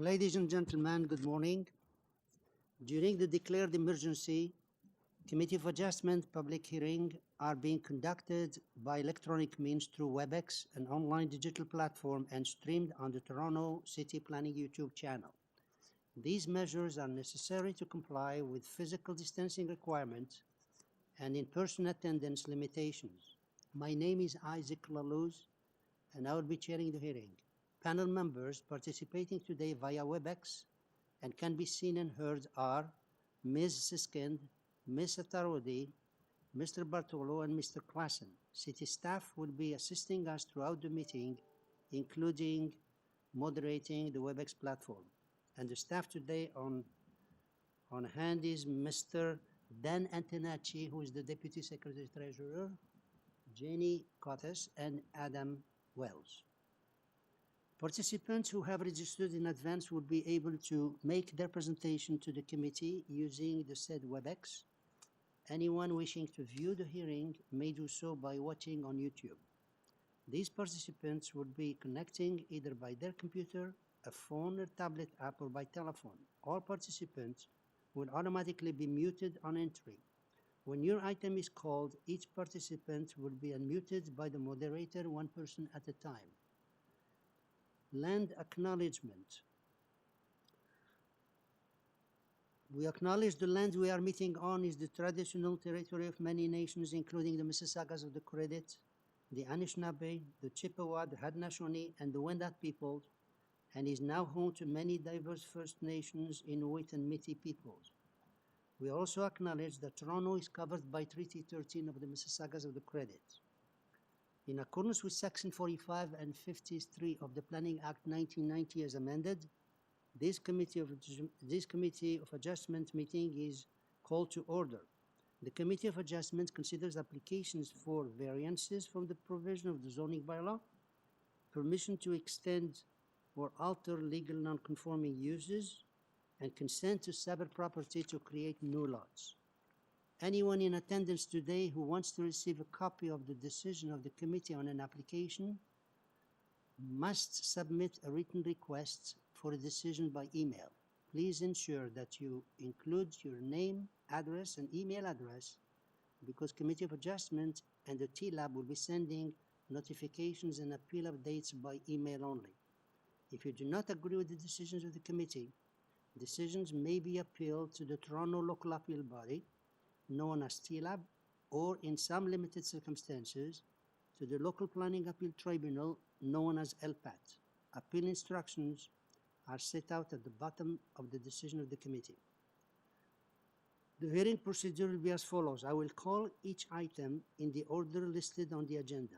Ladies and gentlemen, good morning. During the declared emergency, Committee of Adjustment public hearings are being conducted by electronic means through WebEx, an online digital platform, and streamed on the Toronto City Planning YouTube channel. These measures are necessary to comply with physical distancing requirements and in-person attendance limitations. My name is Isaac Lalouz, and I will be chairing the hearing. Panel members participating today via WebEx and can be seen and heard are Ms. Siskind, Ms. Atarodi, Mr. Bartolo, and Mr. Klassen. City staff will be assisting us throughout the meeting, including moderating the WebEx platform. And the staff today on hand is Mr. Dan Antonacci, who is the Deputy Secretary Treasurer, Jenny Cottes, and Adam Wells. Participants who have registered in advance will be able to make their presentation to the committee using the said WebEx. Anyone wishing to view the hearing may do so by watching on YouTube. These participants will be connecting either by their computer, a phone or tablet app, or by telephone. All participants will automatically be muted on entry. When your item is called, each participant will be unmuted by the moderator, one person at a time. Land acknowledgement. We acknowledge the land we are meeting on is the traditional territory of many nations, including the Mississaugas of the Credit, the Anishinaabe, the Chippewa, the Haudenosaunee, and the Wendat peoples, and is now home to many diverse First Nations, Inuit, and Métis peoples. We also acknowledge that Toronto is covered by Treaty 13 of the Mississaugas of the Credit. In accordance with Section 45 and 53 of the Planning Act 1990 as amended, this Committee of Adjustment meeting is called to order. The Committee of Adjustment considers applications for variances from the provision of the zoning bylaw, permission to extend or alter legal non-conforming uses, and consent to sever property to create new lots. Anyone in attendance today who wants to receive a copy of the decision of the committee on an application must submit a written request for a decision by email. Please ensure that you include your name, address, and email address, because Committee of Adjustment and the TLAB will be sending notifications and appeal updates by email only. If you do not agree with the decisions of the committee, decisions may be appealed to the Toronto Local Appeal Body, known as TLAB, or in some limited circumstances, to the Local Planning Appeal Tribunal, known as LPAT. Appeal instructions are set out at the bottom of the decision of the committee. The hearing procedure will be as follows. I will call each item in the order listed on the agenda.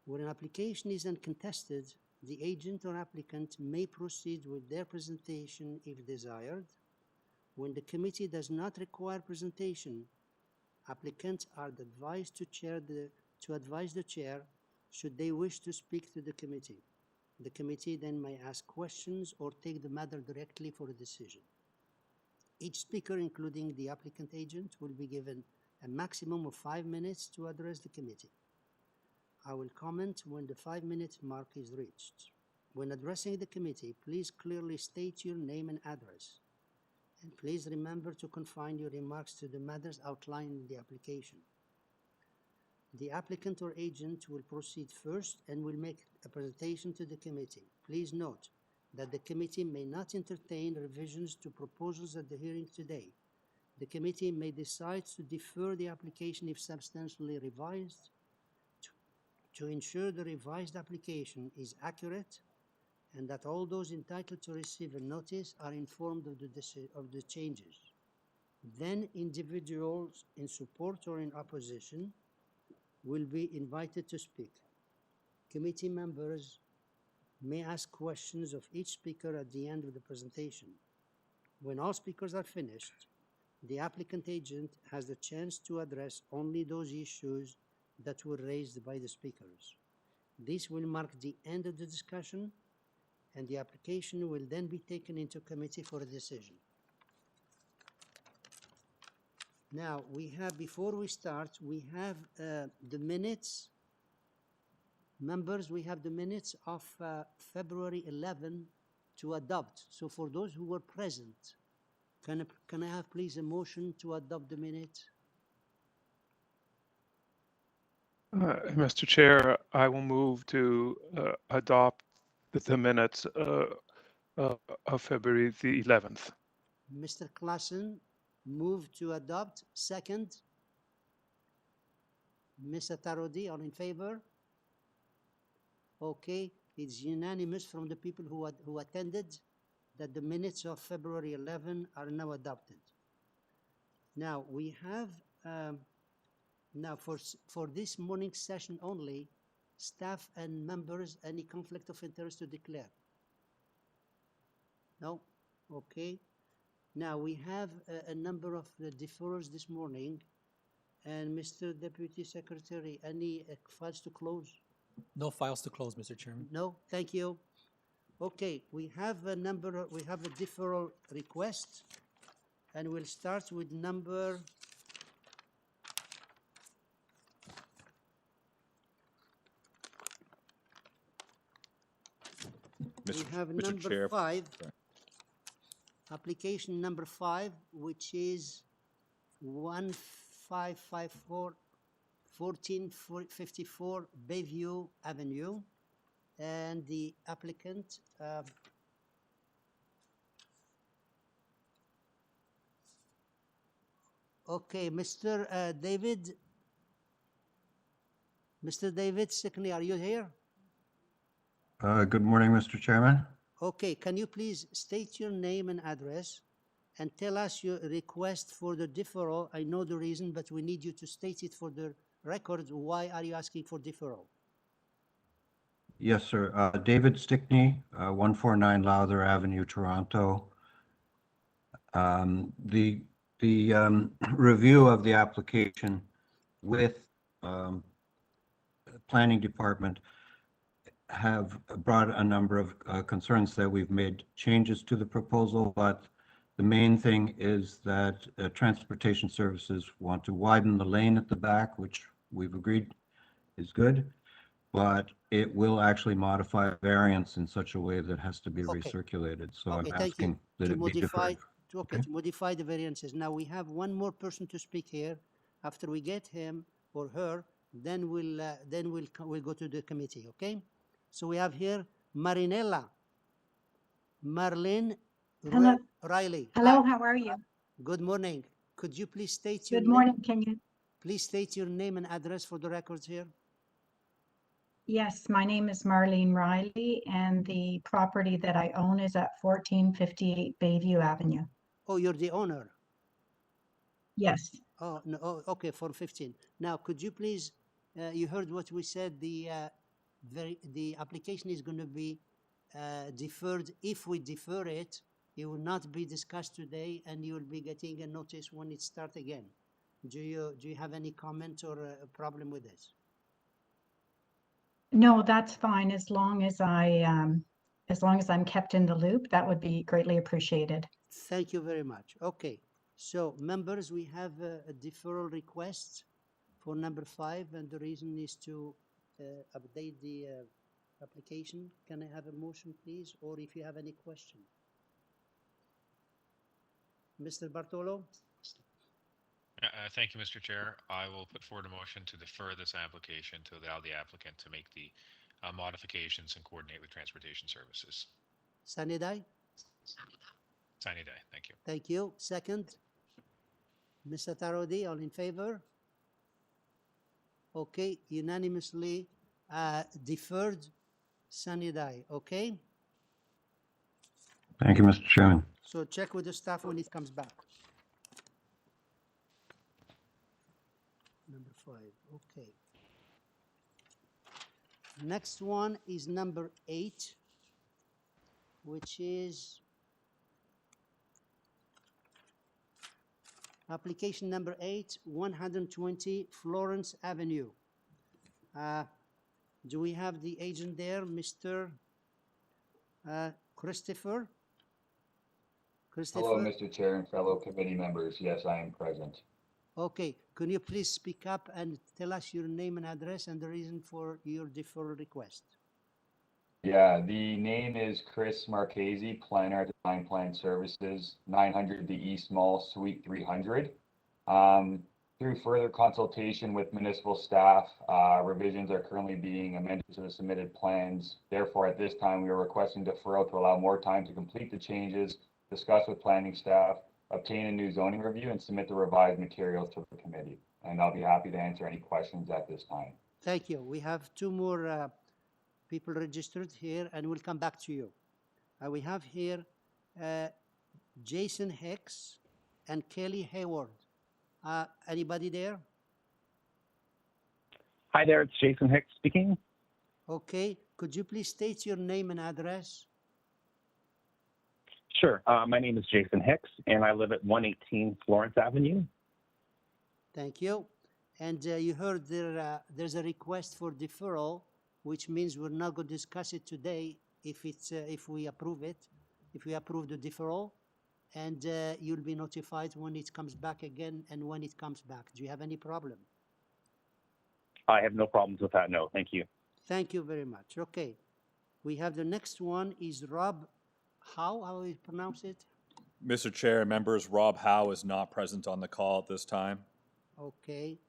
When an application is uncontested, the agent or applicant may proceed with their presentation if desired. When the committee does not require presentation, applicants are advised to advise the chair should they wish to speak to the committee. The committee then may ask questions or take the matter directly for a decision. Each speaker, including the applicant agent, will be given a maximum of 5 minutes to address the committee. I will comment when the 5-minute mark is reached. When addressing the committee, please clearly state your name and address. And please remember to confine your remarks to the matters outlined in the application. The applicant or agent will proceed first and will make a presentation to the committee. Please note that the committee may not entertain revisions to proposals at the hearing today. The committee may decide to defer the application if substantially revised to ensure the revised application is accurate and that all those entitled to receive a notice are informed of the changes. Then individuals in support or in opposition will be invited to speak. Committee members may ask questions of each speaker at the end of the presentation. When all speakers are finished, the applicant agent has the chance to address only those issues that were raised by the speakers. This will mark the end of the discussion, and the application will then be taken into committee for a decision. Now, before we start, we have the minutes. Members, we have the minutes of February 11, to adopt. So for those who were present, can I have please a motion to adopt the minutes? Mr. Chair, I will move to adopt the minutes of February the 11th. Mr. Klassen, move to adopt. Second. Mr. Tarodi, all in favor? Okay, it's unanimous from the people who attended that the minutes of February 11 are now adopted. Now we have now for this morning session only, staff and members, any conflict of interest to declare? No? Okay. Now we have a number of deferrals this morning. And Mr. Deputy Secretary, any files to close? No files to close, Mr. Chairman. No, thank you. Okay, we have a deferral request, and we'll start with number Mr. Chair. 5, application number 5, which is 1454 Bayview Avenue, and the applicant okay, Mr. David Sickney, are you here? Good morning, Mr. Chairman. Okay, can you please state your name and address and tell us your request for the deferral? I know the reason, but we need you to state it for the record. Why are you asking for deferral? Yes, sir. David Stickney, 149 Lowther Avenue, Toronto. The review of the application with Planning Department have brought a number of concerns that we've made changes to the proposal, but the main thing is that transportation services want to widen the lane at the back, which we've agreed is good, but it will actually modify a variance in such a way that has to be recirculated. So Okay, I'm thank you. asking that it be deferred. To modify the variances. Now we have one more person to speak here. After we get him or her, then we'll go to the committee. Okay. So we have here Marlene Hello. Riley. Hello, how are you? Good morning. Could you please state your Good morning. Can you? Please state your name and address for the records here. Yes, my name is Marlene Riley, and the property that I own is at 1458 Bayview Avenue. Oh, you're the owner. Yes. Oh, no. Oh, okay, for 15. Now, could you please, you heard what we said, the application is going to be deferred. If we defer it, it will not be discussed today, and you will be getting a notice when it starts again. Do you have any comment or a problem with this? No, that's fine. As long as I'm kept in the loop, that would be greatly appreciated. Thank you very much. Okay, so members, we have a deferral request for number 5, and the reason is to update the application. Can I have a motion, please, or if you have any question? Mr. Bartolo? Thank you, Mr. Chair. I will put forward a motion to defer this application to allow the applicant to make the modifications and coordinate with transportation services. Sanidai? Sunny day. Thank you. Thank you. Second? Mr. Tarodi, all in favor? Okay, unanimously deferred. Sanidai, okay? Thank you, Mr. Chairman. So check with the staff when it comes back. Number 5, okay. Next one is number 8, which is application number 8, 120 Florence Avenue. Do we have the agent there, Mr. Christopher? Hello, Mr. Chair and fellow committee members. Yes, I am present. Okay, can you please speak up and tell us your name and address and the reason for your deferral request? Yeah, the name is Chris Marchese, planner at Design Plan Services, 900 The East Mall, Suite 300. Through further consultation with municipal staff, revisions are currently being amended to the submitted plans. Therefore, at this time, we are requesting deferral to allow more time to complete the changes, discuss with planning staff, obtain a new zoning review, and submit the revised materials to the committee. And I'll be happy to answer any questions at this time. Thank you. We have two more people registered here, and we'll come back to you. We have here Jason Hicks and Kelly Hayward. Anybody there? Hi there, it's Jason Hicks speaking. Okay. Could you please state your name and address? Sure. My name is Jason Hicks, and I live at 118 Florence Avenue. Thank you. And you heard there's a request for deferral, which means we're not going to discuss it today if we approve it, if we approve the deferral. And you'll be notified when it comes back again and when it comes back. Do you have any problem? I have no problems with that, no. Thank you. Thank you very much. Okay. We have the next one is Rob Howe. How do you pronounce it? Mr. Chair and members, Rob Howe is not present on the call at this time. Okay.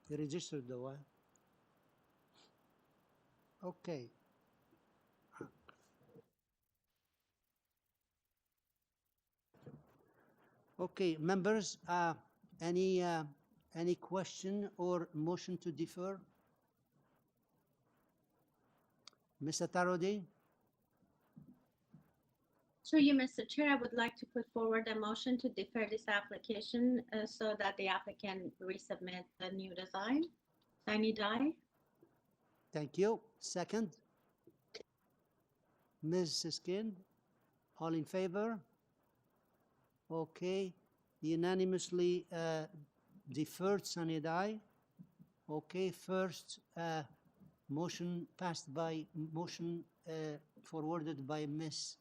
You registered though, huh? Okay. Okay, members, any question or motion to defer? Mr. Tarodi? Through you, Mr. Chair, I would like to put forward a motion to defer this application so that the applicant resubmit the new design. Sine die. Thank you. Second? Ms. Siskind? All in favor? Okay. Unanimously deferred, sine die. Okay. First motion passed by motion forwarded by Ms.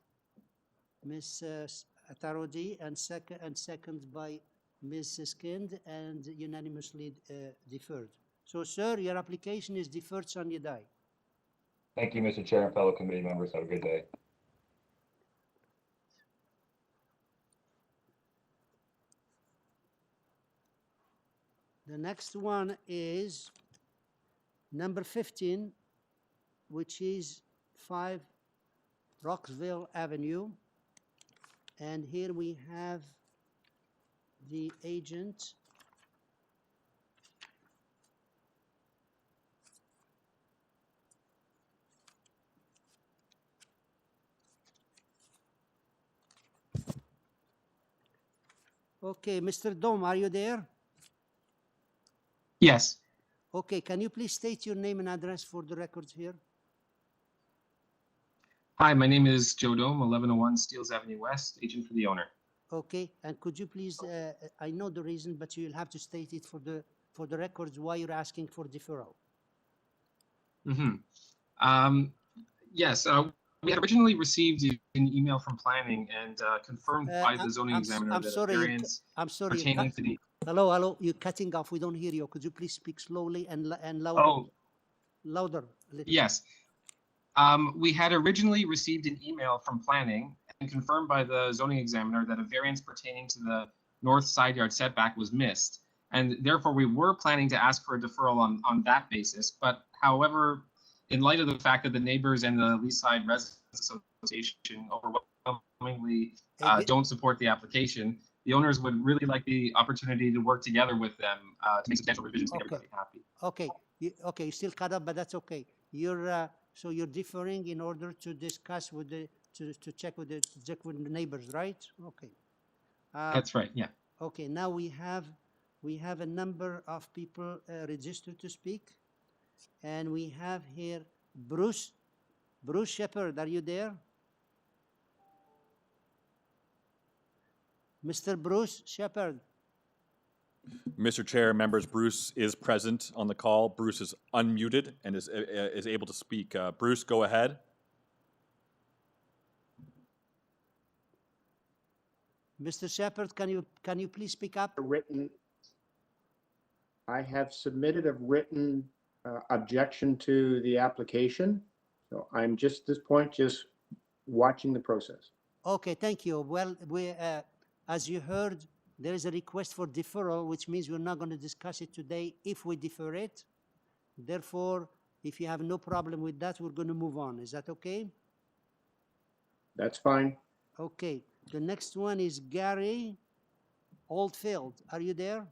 Tarodi, and second by Ms. Siskind, and unanimously deferred. So, sir, your application is deferred, sine die. Thank you, Mr. Chair and fellow committee members. Have a good day. The next one is number 15, which is 5 Roxville Avenue. And here we have the agent. Okay, Mr. Dom, are you there? Yes. Okay, can you please state your name and address for the records here? Hi, my name is Joe Dome, 1101 Steeles Avenue West, agent for the owner. Okay, and could you please, I know the reason, but you'll have to state it for the records why you're asking for deferral. Yes, we had originally received an email from planning and confirmed by the zoning examiner I'm that sorry, a variance pertaining to the... Hello, you're cutting off. We don't hear you. Could you please speak slowly and louder? Oh, louder. Yes. We had originally received an email from planning and confirmed by the zoning examiner that a variance pertaining to the north side yard setback was missed. And therefore, we were planning to ask for a deferral on that basis. But however, in light of the fact that the neighbors and the Leaside Residents Association overwhelmingly don't support the application, the owners would really like the opportunity to work together with them to make substantial revisions to make everybody happy. Okay, you still cut up, but that's okay. You're so you're differing in order to discuss with the to check with the neighbors, right? Okay. That's right. Yeah. Okay. Now we have a number of people registered to speak, and we have here Bruce Shepherd. Are you there? Mr. Bruce Shepherd. Mr. Chair, members, Bruce is present on the call. Bruce is unmuted and is able to speak. Bruce, go ahead. Mr. Shepherd, can you please speak up? I have submitted a written objection to the application. So I'm just at this point, just watching the process. Okay, thank you. Well, as you heard, there is a request for deferral, which means we're not going to discuss it today if we defer it. Therefore, if you have no problem with that, we're going to move on. Is that okay? That's fine. Okay. The next one is Gary Oldfield. Are you there?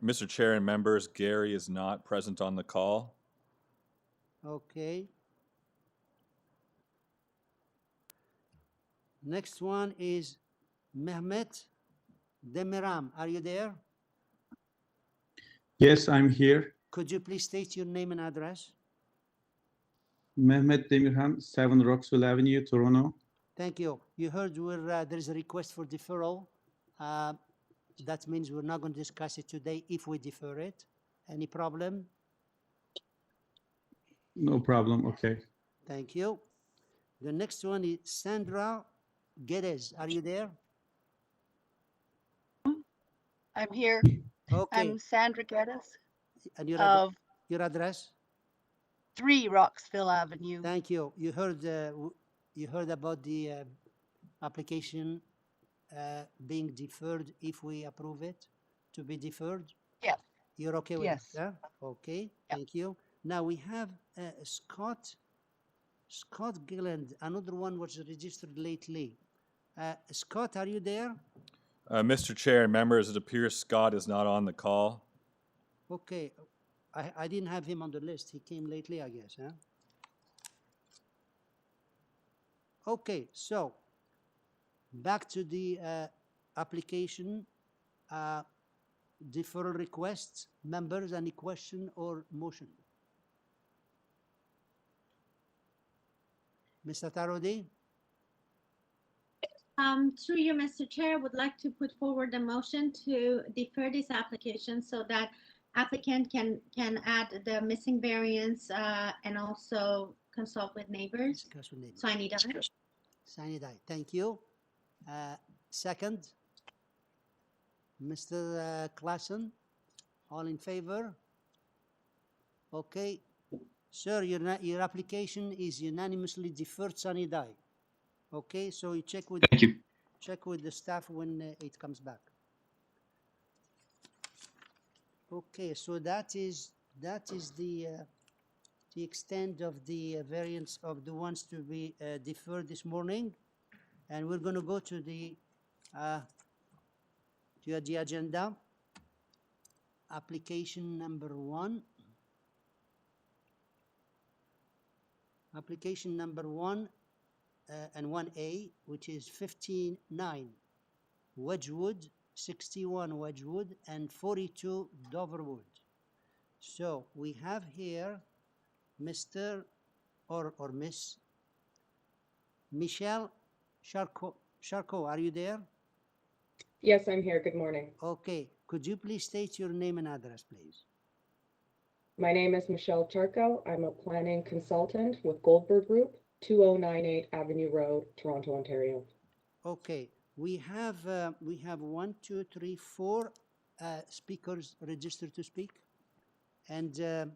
Mr. Chair and members, Gary is not present on the call. Okay. Next one is Mehmet Demiram. Are you there? Yes, I'm here. Could you please state your name and address? Mehmet Demirhan, 7 Roxwell Avenue, Toronto. Thank you. You heard there is a request for deferral. That means we're not going to discuss it today if we defer it. Any problem? No problem. Okay. Thank you. The next one is Sandra Geddes. Are you there? I'm here. Okay. I'm Sandra Geddes And of your address? 3 Roxville Avenue. Thank you. You heard about the application being deferred if we approve it to be deferred? Yes. You're okay with Yes. that? Yeah? Okay. Thank you. Now we have Scott Gilland. Another one was registered lately. Scott, are you there? Mr. Chair and members, it appears Scott is not on the call. Okay. I didn't have him on the list. He came lately, I guess. Huh? Okay. So back to the application deferral requests. Members, any question or motion? Mr. Tarodi? Through you, Mr. Chair, I would like to put forward a motion to defer this application so that applicant can add the missing variance and also consult with neighbors. Discuss with neighbors. So I need a Sanidai. Thank you. Second, Mr. Klassen, all in favor? Okay. Sir, your application is unanimously deferred, Sanidai. Okay, so you check with the staff when it comes back. Okay, so that is the extent of the variance of the ones to be deferred this morning, and we're going to go to the agenda. Application number 1. Application number 1 and 1A, which is 59 Wedgewood, 61 Wedgewood, and 42 Doverwood. So we have here Mr. or Miss Michelle Charcot. Are you there? Yes, I'm here. Good morning. Okay. Could you please state your name and address, please? My name is Michelle Charco. I'm a planning consultant with Goldberg Group, 2098 Avenue Road, Toronto, Ontario. Okay. We have 1, 2, 3, 4 speakers registered to speak, and we're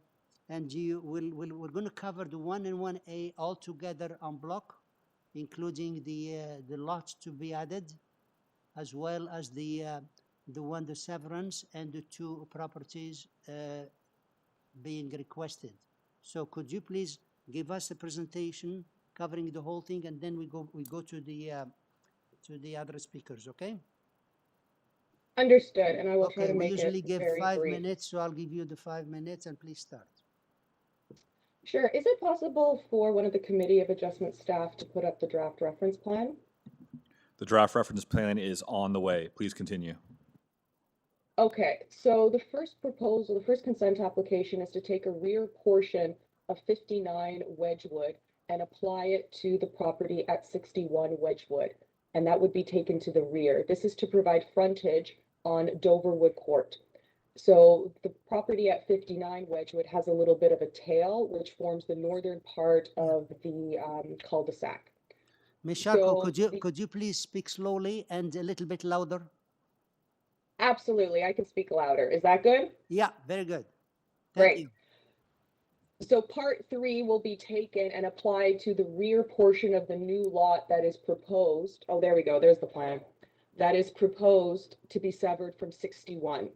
going to cover the 1 and 1A all together en bloc, including the lots to be added, as well as the severance and the 2 properties being requested. So could you please give us a presentation covering the whole thing, and then we go to the other speakers, okay? Understood, and I will try to We make usually it give very 5 brief. minutes, so I'll give you the 5 minutes, and please start. Sure. Is it possible for one of the Committee of Adjustment staff to put up the draft reference plan? The draft reference plan is on the way. Please continue. Okay, so the first proposal, the first consent application is to take a rear portion of 59 Wedgewood and apply it to the property at 61 Wedgewood, and that would be taken to the rear. This is to provide frontage on Doverwood Court. So the property at 59 Wedgewood has a little bit of a tail, which forms the northern part of the cul-de-sac. Ms. Sharko, So could you please speak slowly and a little bit louder? Absolutely, I can speak louder. Is that good? Yeah, very good. Thank Great. you. So part 3 will be taken and applied to the rear portion of the new lot that is proposed. Oh, there we go. There's the plan. That is proposed to be severed from 61.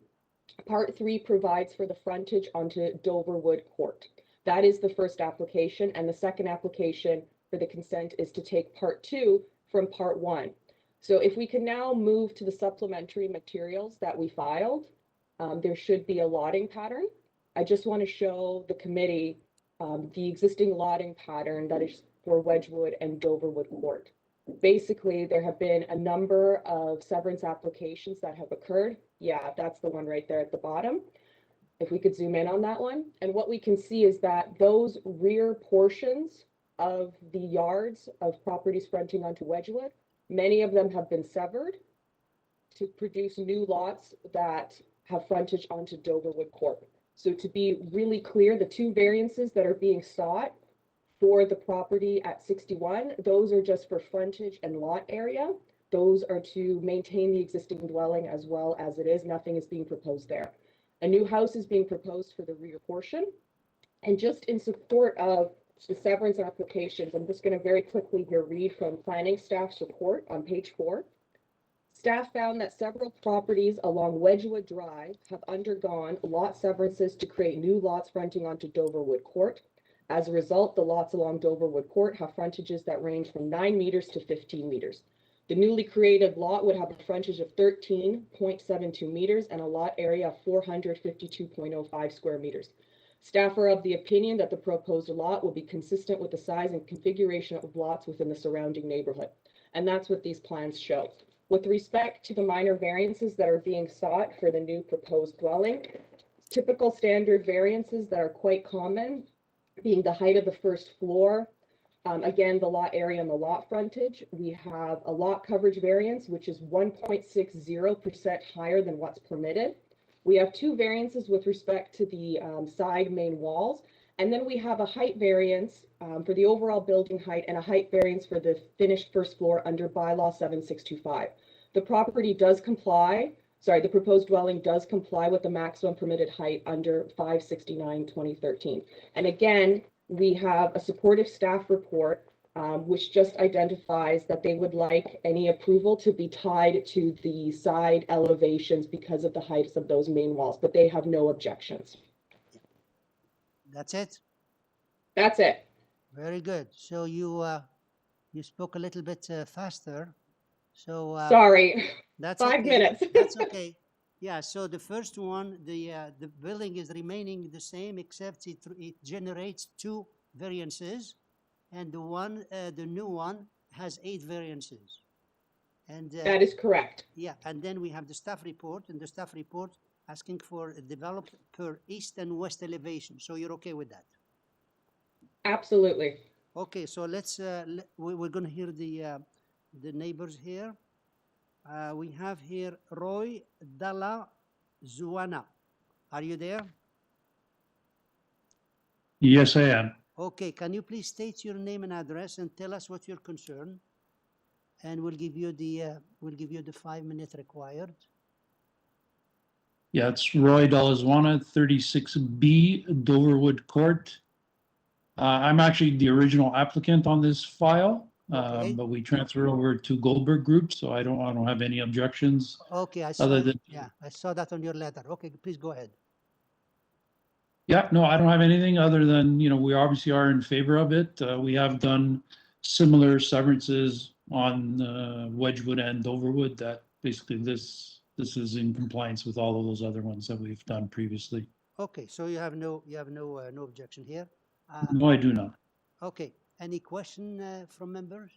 Part 3 provides for the frontage onto Doverwood Court. That is the first application, and the second application for the consent is to take part 2 from part 1. So if we can now move to the supplementary materials that we filed, there should be a lotting pattern. I just want to show the committee the existing lotting pattern that is for Wedgwood and Doverwood Court. Basically, there have been a number of severance applications that have occurred. Yeah, that's the one right there at the bottom. If we could zoom in on that one. And what we can see is that those rear portions of the yards of properties fronting onto Wedgwood, many of them have been severed to produce new lots that have frontage onto Doverwood Court. So to be really clear, the 2 variances that are being sought for the property at 61, those are just for frontage and lot area. Those are to maintain the existing dwelling as well as it is. Nothing is being proposed there. A new house is being proposed for the rear portion. And just in support of the severance applications, I'm just going to very quickly here read from planning staff's report on page 4. Staff found that several properties along Wedgwood Drive have undergone lot severances to create new lots fronting onto Doverwood Court. As a result, the lots along Doverwood Court have frontages that range from 9 meters to 15 meters. The newly created lot would have a frontage of 13.72 meters and a lot area of 452.05 square meters. Staff are of the opinion that the proposed lot will be consistent with the size and configuration of lots within the surrounding neighborhood. And that's what these plans show. With respect to the minor variances that are being sought for the new proposed dwelling, typical standard variances that are quite common being the height of the first floor, again, the lot area and the lot frontage. We have a lot coverage variance, which is 1.60% higher than what's permitted. We have 2 variances with respect to the side main walls. And then we have a height variance for the overall building height and a height variance for the finished first floor under bylaw 7625. The property does comply, the proposed dwelling does comply with the maximum permitted height under 569/2013. And again, we have a supportive staff report which just identifies that they would like any approval to be tied to the side elevations because of the heights of those main walls, but they have no objections. That's it? That's it. Very good. So you spoke a little bit faster. So sorry, that's 5 okay. minutes. That's okay. Yeah. So the first one, the building is remaining the same, except it generates 2 variances, and the new one has 8 variances. And that is correct. Yeah. And then we have the staff report, and the staff report asking for developed per east and west elevation. So you're okay with that? Absolutely. Okay, so let's we're going to hear the neighbors here. We have here Roy Dalla Zuana. Are you there? Yes, I am. Okay, can you please state your name and address and tell us what your concern? And we'll give you the 5-minute required. Yeah, it's Roy Dalla-Zuana, 36B Doverwood Court. I'm actually the original applicant on this file, Okay. but we transferred over to Goldberg Group, so I don't have any objections. Okay, I saw Other than yeah, I saw that on your letter. Okay, please go ahead. yeah, no, I don't have anything other than we obviously are in favor of it. We have done similar severances on Wedgwood and Doverwood. That basically this is in compliance with all of those other ones that we've done previously. Okay, so you have no objection here. No, I do not. Okay. Any question from members?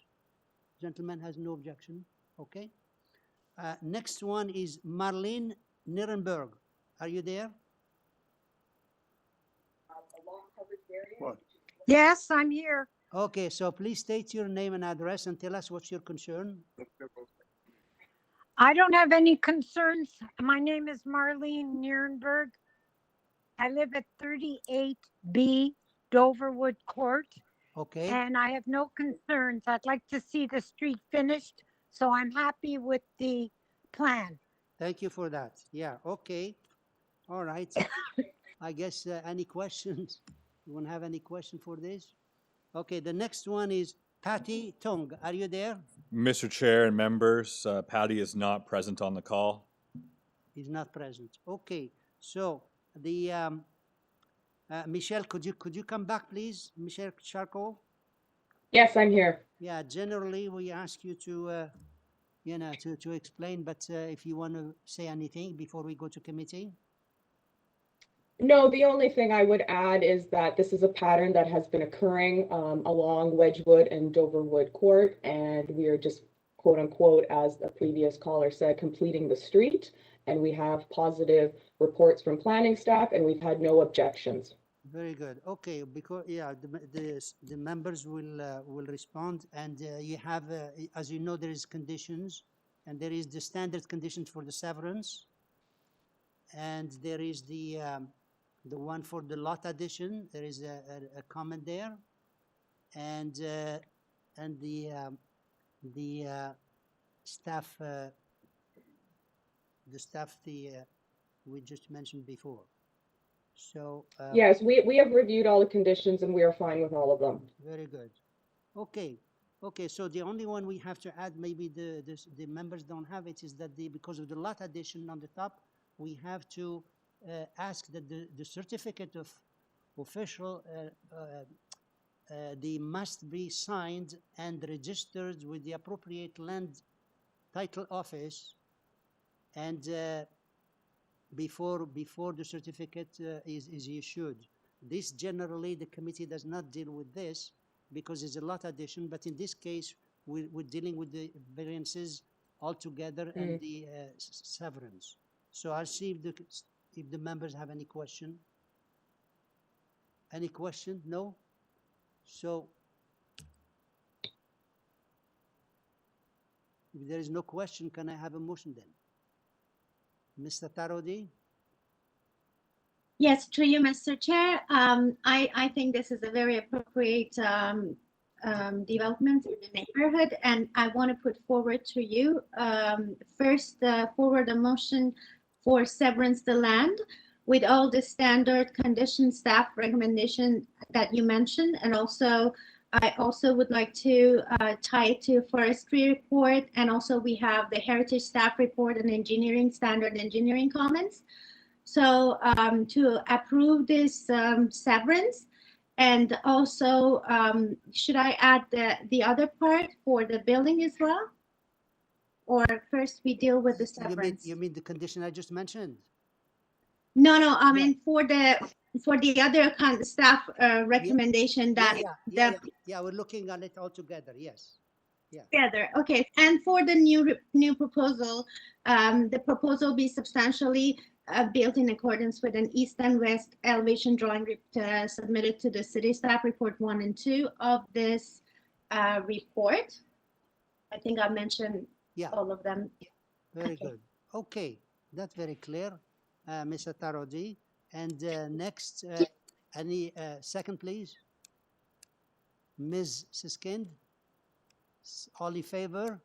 Gentleman has no objection. Okay. Next one is Marlene Nirenberg. Are you there? Yes, I'm here. Okay, so please state your name and address and tell us what's your concern. I don't have any concerns. My name is Marlene Nirenberg. I live at 38B Doverwood Court. Okay. And I have no concerns. I'd like to see the street finished, so I'm happy with the plan. Thank you for that. Yeah, okay. All right. I guess any questions? You won't have any question for this? Okay, the next one is Patty Tong. Are you there? Mr. Chair and members, Patty is not present on the call. He's not present. Okay, so the Michelle, could you come back, please, Michelle Charcot? Yes, I'm here. Yeah, generally we ask you to, you know, to explain, but if you want to say anything before we go to committee. No, the only thing I would add is that this is a pattern that has been occurring along Wedgwood and Doverwood Court, and we are just, quote unquote, as the previous caller said, completing the street, and we have positive reports from planning staff, and we've had no objections. Very good. Okay, because yeah, the members will respond, and you have, as you know, there is conditions, and there is the standard conditions for the severance, and there is the one for the lot addition. There is a comment there, and the staff we just mentioned before. So yes, we have reviewed all the conditions and we are fine with all of them. very good. Okay. Okay, so the only one we have to add, maybe the members don't have it, is that because of the lot addition on the top, we have to ask that the certificate of official they must be signed and registered with the appropriate land title office, and before the certificate is issued. This generally the committee does not deal with this because it's a lot addition, but in this case we're dealing with the variances altogether and the severance. So I'll see if the members have any question. Any question? No? So if there is no question, can I have a motion then? Mr. Tarodi? Yes, through you, Mr. Chair. I think this is a very appropriate development in the neighborhood, and I want to put forward to you first forward a motion for severance the land with all the standard condition staff recommendation that you mentioned, and also I also would like to tie it to forestry report, and also we have the heritage staff report and engineering standard engineering comments. So to approve this severance, and also should I add the other part for the building as well? Or first we deal with the severance? You mean the condition I just mentioned? No, I mean for the other kind of staff recommendation that yeah, we're looking at it all together. Yes. Yeah. Together. Okay. And for the new proposal, the proposal be substantially built in accordance with an east and west elevation drawing submitted to the city staff report 1 and 2 of this report. I think I mentioned all of them. Very good. Okay, that's very clear, Mr. Tarodi. And next, any second, please? Ms. Siskind? All in favor?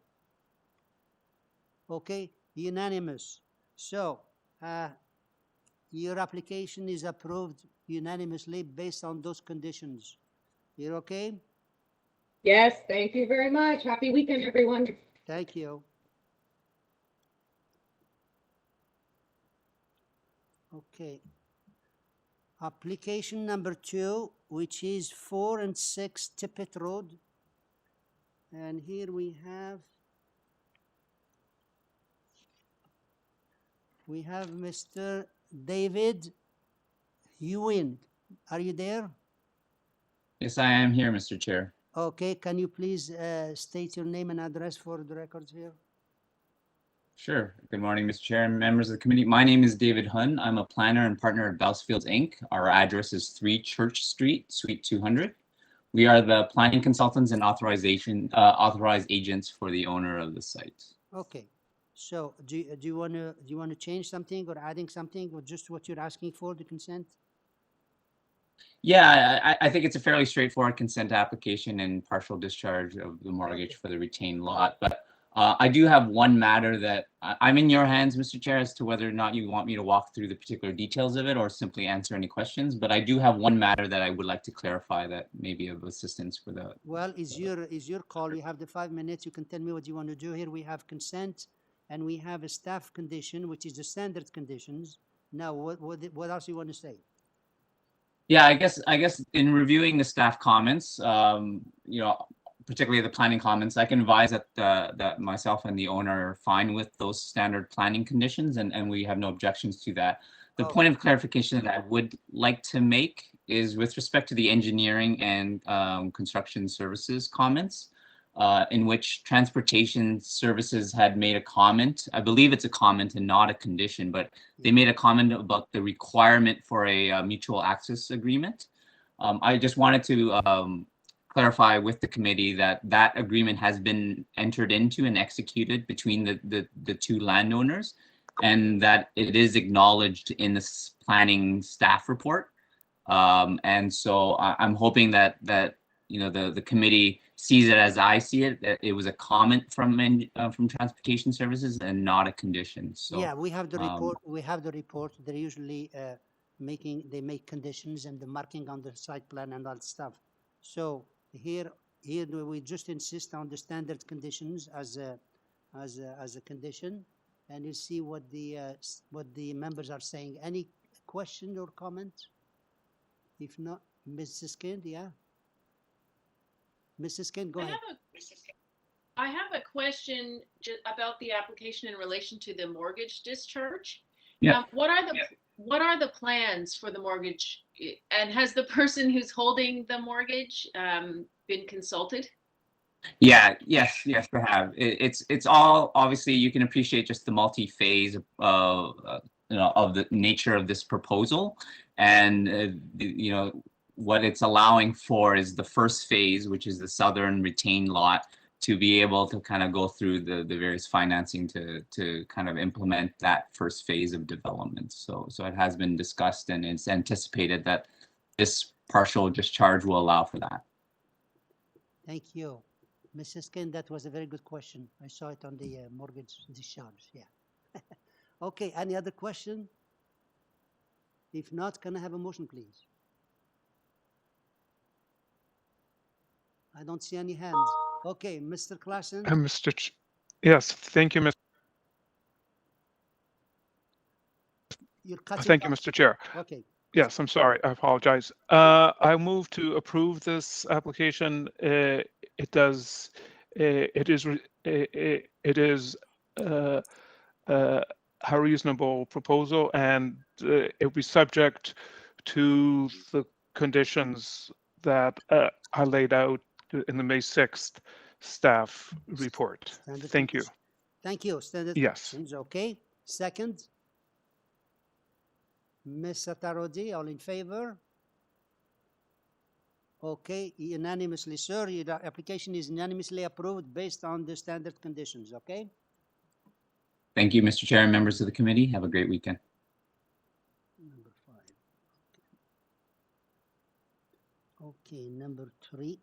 Okay, unanimous. So, your application is approved unanimously based on those conditions. You're okay? Yes, thank you very much. Happy weekend, everyone. Thank you. Okay. Application number 2, which is 4 and 6 TIPPETT Road. And here we have Mr. David Ewan. Are you there? Yes, I am here, Mr. Chair. Okay, can you please state your name and address for the records here? Sure. Good morning, Mr. Chair and members of the committee. My name is David Hun. I'm a planner and partner at Boulevards Inc. Our address is 3 Church Street, Suite 200. We are the planning consultants and authorized agents for the owner of the site. Okay. So do you want to change something or adding something, or just what you're asking for, the consent? Yeah, I think it's a fairly straightforward consent application and partial discharge of the mortgage for the retained lot. But I do have one matter that I'm in your hands, Mr. Chair, as to whether or not you want me to walk through the particular details of it or simply answer any questions. But I do have one matter that I would like to clarify that may be of assistance for the. Well, is your call. You have the 5 minutes. You can tell me what you want to do here. We have consent, and we have a staff condition, which is the standard conditions. Now, what else you want to say? Yeah, I guess in reviewing the staff comments, you know, particularly the planning comments, I can advise that that myself and the owner are fine with those standard planning conditions, and we have no objections to that. The point of clarification that I would like to make is with respect to the engineering and construction services comments, in which transportation services had made a comment. I believe it's a comment and not a condition, but they made a comment about the requirement for a mutual access agreement. I just wanted to clarify with the committee that that agreement has been entered into and executed between the two landowners, and that it is acknowledged in the planning staff report. And so I'm hoping that you know the committee sees it as I see it, that it was a comment from transportation services and not a condition. So yeah, we have the report. We have the report. They're usually they make conditions and the marking on the site plan and all that stuff. So here we just insist on the standard conditions as a condition, and you see what the members are saying. Any question or comment? If not, Mrs. Kind, yeah. Mrs. Kind, go ahead. I have a question about the application in relation to the mortgage discharge. Yeah. What are the plans for the mortgage, and has the person who's holding the mortgage been consulted? Yeah, yes, we have. It's all, obviously you can appreciate just the multi-phase you know, of the nature of this proposal, and you know, what it's allowing for is the first phase, which is the southern retained lot, to be able to kind of go through the various financing to kind of implement that first phase of development. So it has been discussed, and it's anticipated that this partial discharge will allow for that. Thank you. Mrs. Kind, that was a very good question. I saw it on the mortgage discharge, yeah. Okay, any other question? If not, can I have a motion, please? I don't see any hands. Okay, Mr. Klassen. Yes, thank you, Mr. You're cutting Thank you, off. Mr. Chair. Okay. Yes, I'm sorry. I apologize. I move to approve this application. It is a reasonable proposal, and it will be subject to the conditions that are laid out in the May 6th staff report. Thank you. Thank you. Standard Yes. conditions, okay. Second. Ms. Satarodi, all in favor? Okay, unanimously, sir. Your application is unanimously approved based on the standard conditions, okay? Thank you, Mr. Chair and members of the committee. Have a great weekend. Number 5. Okay, number 3.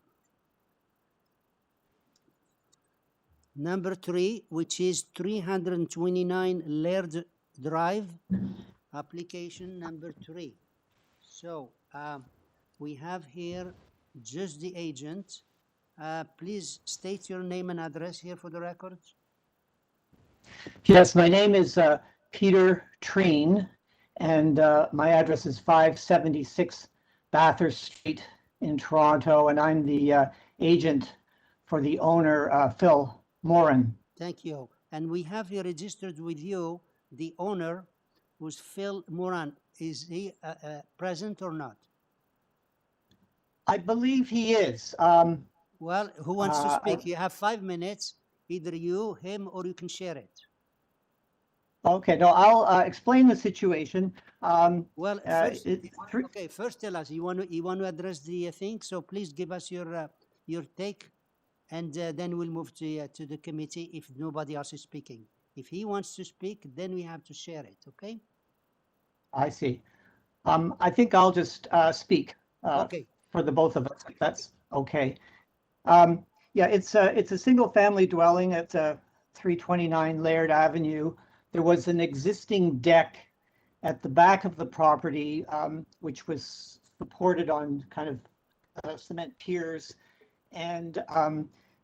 Number 3, which is 329 LAIRD Drive, application number 3. So we have here just the agent. Please state your name and address here for the records. Yes, my name is Peter Treen, and my address is 576 Bathurst Street in Toronto, and I'm the agent for the owner, Phil Moran. Thank you. And we have here registered with you the owner, who's Phil Moran. Is he present or not? I believe he is. Well, who wants to speak? You have 5 minutes, either you, him, or you can share it. Okay, no, I'll explain the situation. Well, okay, first tell us, you want to address the thing, so please give us your take, and then we'll move to the committee if nobody else is speaking. If he wants to speak, then we have to share it, okay? I see. I think I'll just speak okay. For the both of us, if that's okay. Yeah, it's a single family dwelling. It's 329 Laird Avenue. There was an existing deck at the back of the property, which was supported on kind of cement piers. And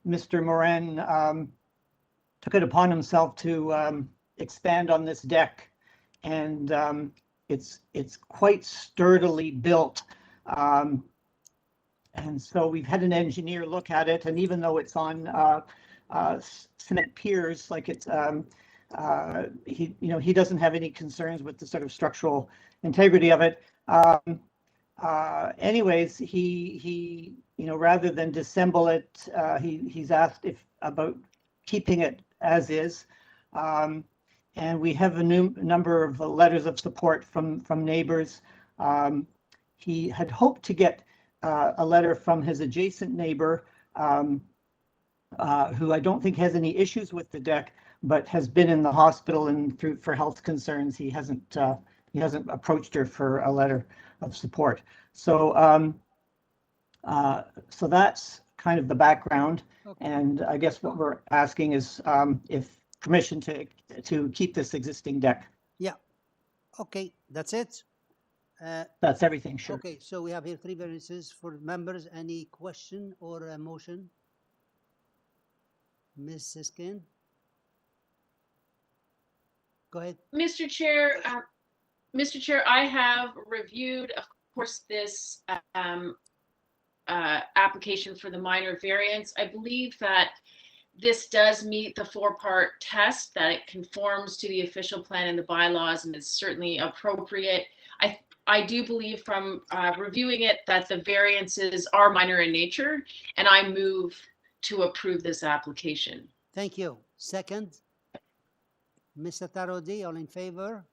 Mr. Morin took it upon himself to expand on this deck. And it's quite sturdily built. And so we've had an engineer look at it, and even though it's on cement piers, like it's he doesn't have any concerns with the sort of structural integrity of it. Anyways, he rather than disassemble it, he's asked about keeping it as is. And we have a number of letters of support from neighbors. He had hoped to get a letter from his adjacent neighbor, who I don't think has any issues with the deck, but has been in the hospital and for health concerns. He hasn't approached her for a letter of support. So so that's kind of the background. Okay. And I guess what we're asking is if permission to keep this existing deck. Yeah. Okay, that's it. That's everything, sure. Okay, so we have here 3 variances for members. Any question or a motion? Ms. Siskin? Go ahead. Mr. Chair, I have reviewed, of course, this application for the minor variance. I believe that this does meet the 4-part test, that it conforms to the official plan and the bylaws and is certainly appropriate. I do believe from reviewing it that the variances are minor in nature, and I move to approve this application. Thank you. Second? Mr. Tarodi, all in favor?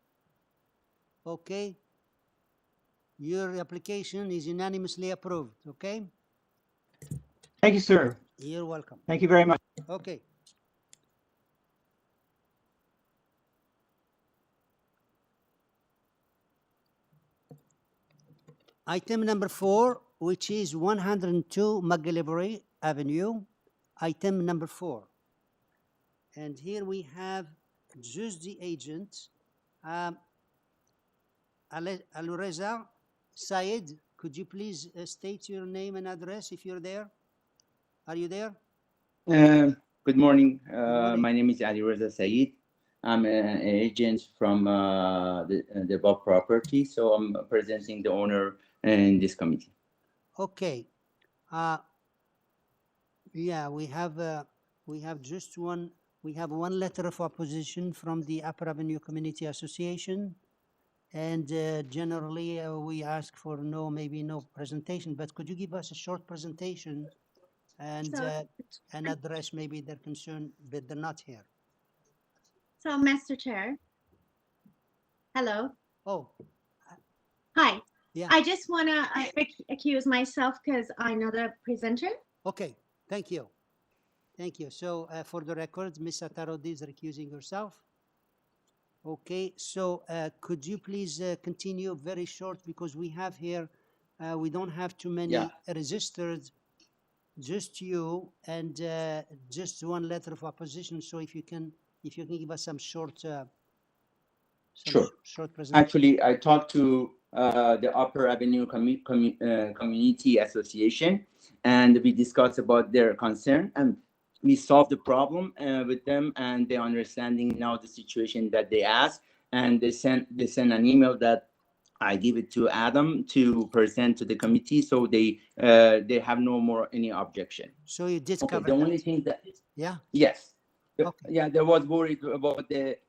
Okay. Your application is unanimously approved, okay? Thank you, sir. You're welcome. Thank you very much. Okay. Item number 4, which is 102 McGillivray Avenue. Item number 4. And here we have just the agent. Alureza Said, could you please state your name and address if you're there? Are you there? Good morning. morning. My name is Ali Reza Said. I'm an agent from the above property, so I'm presenting the owner in this committee. Okay. Yeah, we have just one. We have one letter of opposition from the Upper Avenue Community Association, and generally we ask for maybe no presentation. But could you give us a short presentation and address maybe their concern, but they're not here. So, Mr. Chair. Hello. Oh. Hi. Yeah. I just want to accuse myself because I know the presenter. Okay. Thank you. Thank you. So, for the record, Ms. Atarodi is recusing herself. Okay. So, could you please continue very short, because we have here, we don't have too many registered, just you and just one letter of opposition. So, if you can give us some short, short presentation. Actually, I talked to the Upper Avenue Community Association, and we discussed about their concern, and we solved the problem with them, and they're understanding now the situation that they asked, and they sent an email that I give it to Adam to present to the committee, so they have no more any objection. So you did cover the that. only thing that yes. Okay. Yeah, there was worried about the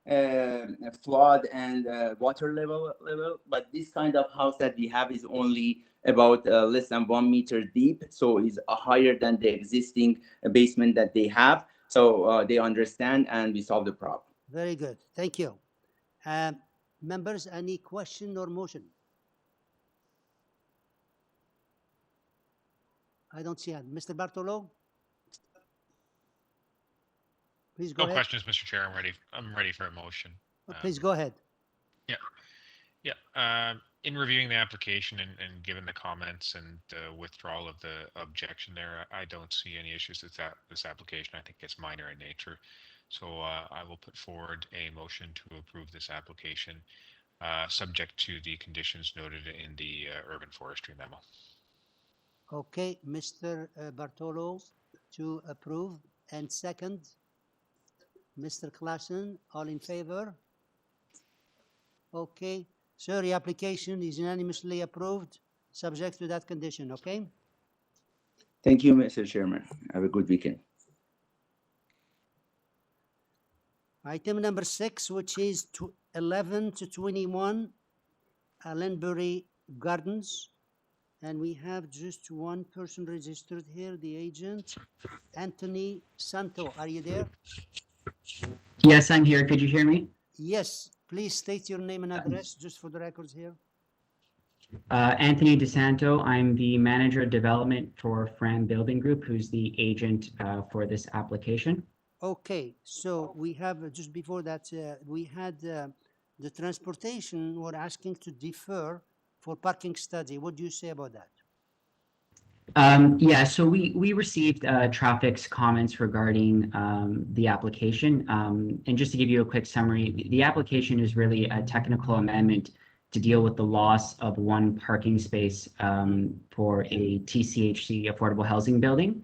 flood and water level, but this kind of house that we have is only about less than 1 meter deep, so it's higher than the existing basement that they have. So they understand, and we solve the problem. Very good. Thank you. Members, any question or motion? I don't see it. Mr. Bartolo? Please go ahead. No questions, Mr. Chair. I'm ready for a motion. Please go ahead. In reviewing the application and given the comments and the withdrawal of the objection there, I don't see any issues with this application. I think it's minor in nature. So I will put forward a motion to approve this application, subject to the conditions noted in the urban forestry memo. Okay, Mr. Bartolo to approve, and second, Mr. Klassen, all in favor? Okay, so the application is unanimously approved, subject to that condition, okay? Thank you, Mr. Chairman. Have a good weekend. Item number 6, which is 11 to 21 ALLENBURY Gardens. And we have just one person registered here, the agent, Anthony Santo. Are you there? Yes, I'm here. Could you hear me? Yes. Please state your name and address just for the records here. Anthony DeSanto. I'm the manager of development for Fram Building Group, who's the agent for this application. Okay, so we have, just before that, we had the transportation were asking to defer for parking study. What do you say about that? Yeah, so we received traffic's comments regarding the application. And just to give you a quick summary, the application is really a technical amendment to deal with the loss of one parking space for a TCHC affordable housing building.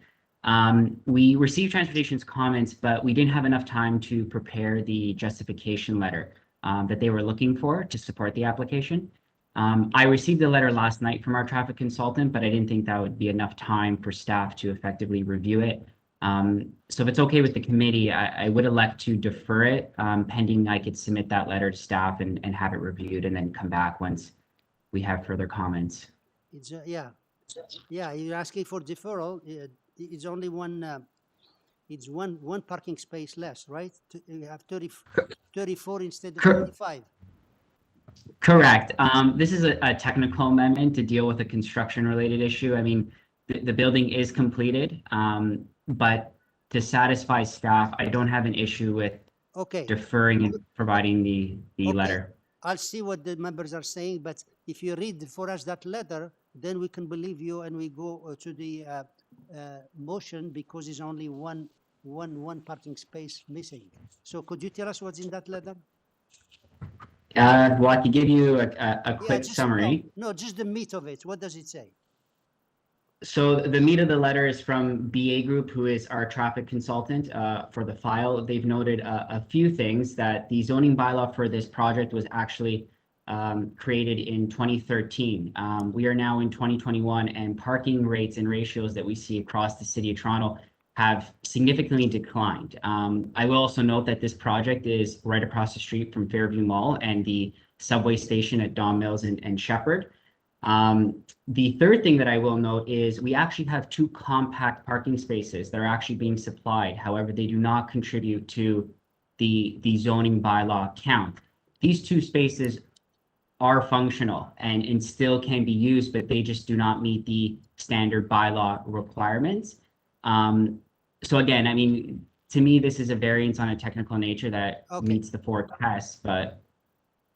We received transportation's comments, but we didn't have enough time to prepare the justification letter that they were looking for to support the application. I received the letter last night from our traffic consultant, but I didn't think that would be enough time for staff to effectively review it. So if it's okay with the committee, I would elect to defer it pending I could submit that letter to staff and have it reviewed and then come back once we have further comments. It's, yeah, you're asking for deferral. It's only one, it's one parking space less, right? You have 34 instead of 35. Correct. This is a technical amendment to deal with a construction-related issue. I mean, the building is completed, but to satisfy staff, I don't have an issue with deferring and providing the letter. I'll see what the members are saying, but if you read for us that letter, then we can believe you and we go to the motion because there's only one parking space missing. So could you tell us what's in that letter? Well, I could give you a quick summary. No, just the meat of it. What does it say? So the meat of the letter is from BA Group, who is our traffic consultant for the file. They've noted a few things, that the zoning bylaw for this project was actually created in 2013. We are now in 2021, and parking rates and ratios that we see across the city of Toronto have significantly declined. I will also note that this project is right across the street from Fairview Mall and the subway station at Don Mills and Shepherd. The third thing that I will note is we actually have two compact parking spaces that are actually being supplied. However, they do not contribute to the zoning bylaw count. These two spaces are functional and still can be used, but they just do not meet the standard bylaw requirements. So again, I mean, to me, this is a variance on a technical nature that meets the four tests, but.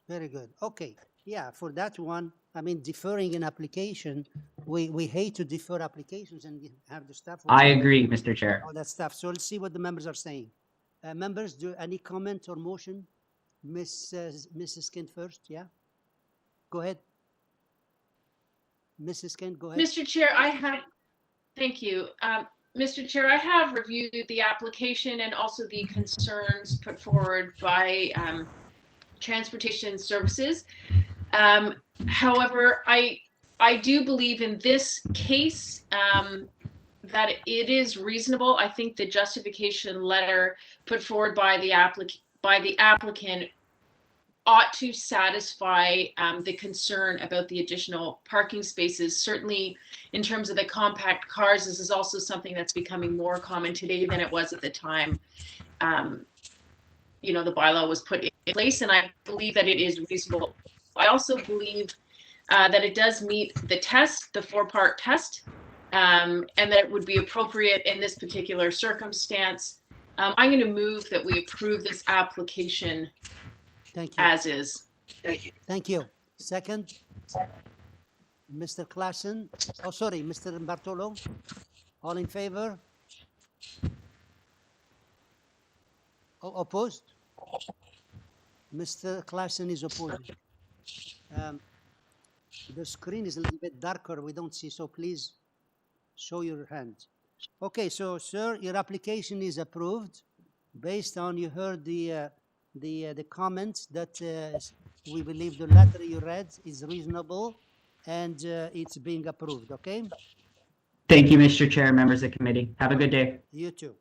Very good. Okay. Yeah, for that one, I mean, deferring an application, we hate to defer applications and have the staff. I agree, Mr. Chair. All that stuff. So let's see what the members are saying. Members, do any comment or motion? Mrs. Kent first, yeah? Go ahead. Mrs. Kent, go ahead. Mr. Chair, thank you. Mr. Chair, I have reviewed the application and also the concerns put forward by Transportation Services. However, I do believe in this case that it is reasonable. I think the justification letter put forward by the applicant ought to satisfy the concern about the additional parking spaces. Certainly, in terms of the compact cars, this is also something that's becoming more common today than it was at the time the bylaw was put in place, and I believe that it is reasonable. I also believe that it does meet the test, the four-part test, and that it would be appropriate in this particular circumstance. I'm going to move that we approve this application as is. Thank you. Thank you. Second, Mr. Klassen. Oh, sorry, Mr. Bartolo. All in favor? Opposed? Mr. Klassen is opposed. The screen is a little bit darker. We don't see, so please show your hand. Okay, so sir, your application is approved based on you heard the comments that we believe the letter you read is reasonable and it's being approved. Okay. Thank you, Mr. Chair, members of the committee. Have a good day. You too.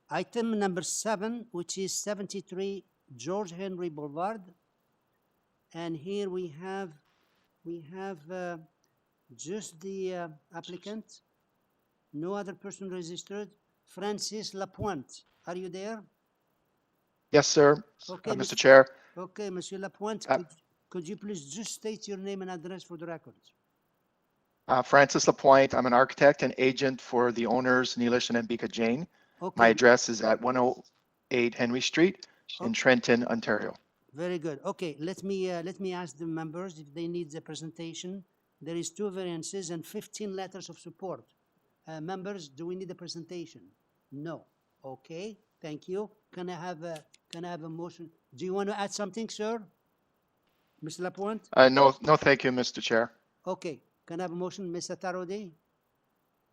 Item number 7, which is 73 George Henry Boulevard, and here we have just the applicant, no other person registered. Francis Lapointe, are you there? Yes, sir. Okay, Mr. Chair. Okay, Monsieur Lapointe, could you please just state your name and address for the record? Francis Lapointe. I'm an architect and agent for the owners, Neelish and Ambika Jain. Okay. My address is at 108 Henry Street in Trenton, Ontario. Very good. Okay, let me ask the members if they need the presentation. There is 2 variances and 15 letters of support. Members, do we need a presentation? No. Okay, thank you. Can I have a motion? Do you want to add something, sir? Mr. Lapointe? No, thank you, Mr. Chair. Okay, can I have a motion, Mr. Tarodi?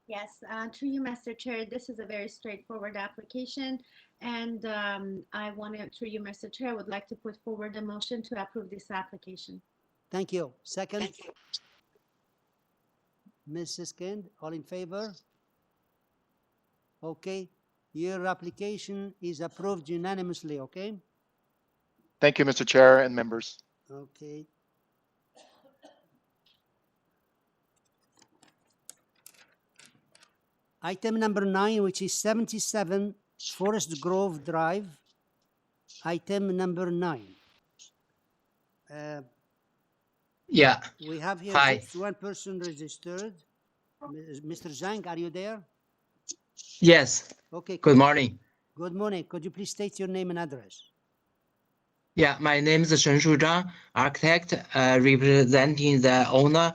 Yes, through you, Mr. Chair, this is a very straightforward application, and I want to, through you, Mr. Chair, would like to put forward a motion to approve this application. Thank you. Second? Mrs. Kind, all in favor? Okay, your application is approved unanimously, okay? Thank you, Mr. Chair and members. Okay. Item number 9, which is 77 Forest Grove Drive. Item number 9. Yeah. We have here Hi. just one person registered. Mr. Zhang, are you there? Yes. Okay. Good morning. Good morning. Could you please state your name and address? Yeah, my name is Shen Shu Zhang, architect, representing the owner.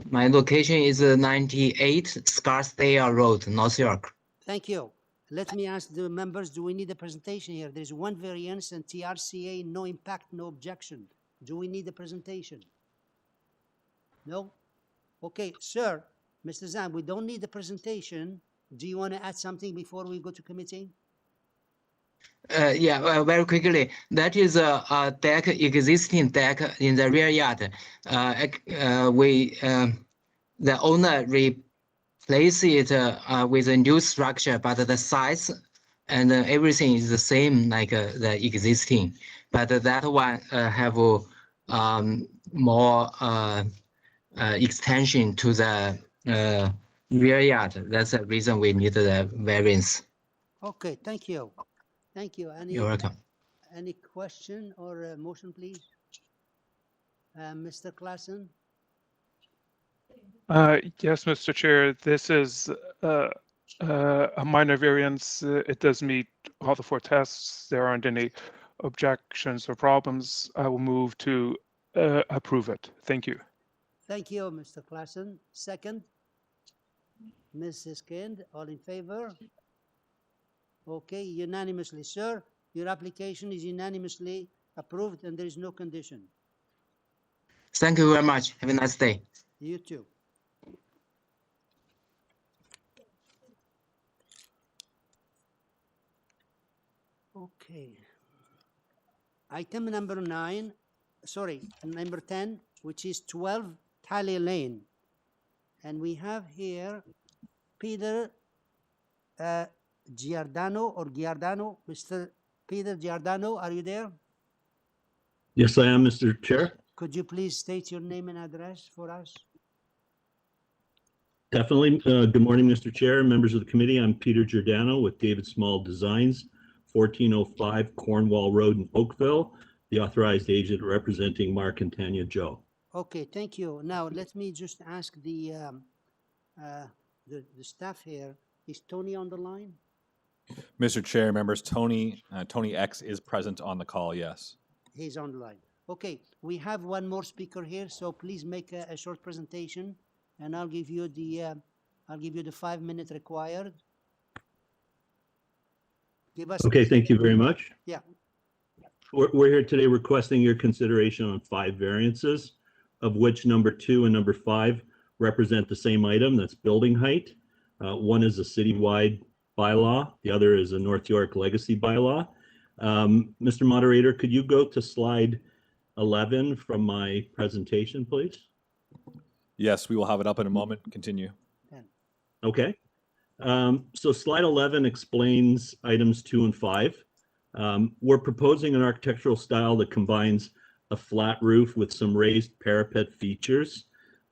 My location is 98 Scarsdale Road, North York. Thank you. Let me ask the members, do we need a presentation here? There's one variance and TRCA, no impact, no objection. Do we need a presentation? No? Okay, sir, Mr. Zhang, we don't need a presentation. Do you want to add something before we go to committee? Yeah, very quickly. That is a deck, existing deck in the rear yard. The owner replace it with a new structure, but the size and everything is the same like the existing. But that one have more extension to the rear yard. That's the reason we need the variance. Okay, thank you. Thank you. You're welcome. Any question or motion, please? Mr. Klassen? Yes, Mr. Chair, this is a minor variance. It does meet all the 4 tests. There aren't any objections or problems. I will move to approve it. Thank you. Thank you, Mr. Klassen. Second? Mrs. Kind, all in favor? Okay, unanimously, sir. Your application is unanimously approved and there is no condition. Thank you very much. Have a nice day. You too. Okay. Item number 9, sorry, number 10, which is 12 Tally Lane. And we have here Peter Giordano or Giordano. Mr. Peter Giordano, are you there? Yes, I am, Mr. Chair. Could you please state your name and address for us? Definitely. Good morning, Mr. Chair, members of the committee. I'm Peter Giordano with David Small Designs, 1405 Cornwall Road in Oakville, the authorized agent representing Mark and Tanya Joe. Okay, thank you. Now, let me just ask the staff here. Is Tony on the line? Mr. Chair, members, Tony X is present on the call, yes. He's on the line. Okay, we have one more speaker here, so please make a short presentation, and I'll give you the I'll give you the 5 minute required. Give us. Okay, thank you very much. Yeah. We're here today requesting your consideration on 5 variances, of which number 2 and number 5 represent the same item, that's building height. One is a citywide bylaw, the other is a North York legacy bylaw. Mr. Moderator, could you go to slide 11 from my presentation, please? Yes, we will have it up in a moment. Continue. Okay. So slide 11 explains items 2 and 5. We're proposing an architectural style that combines a flat roof with some raised parapet features.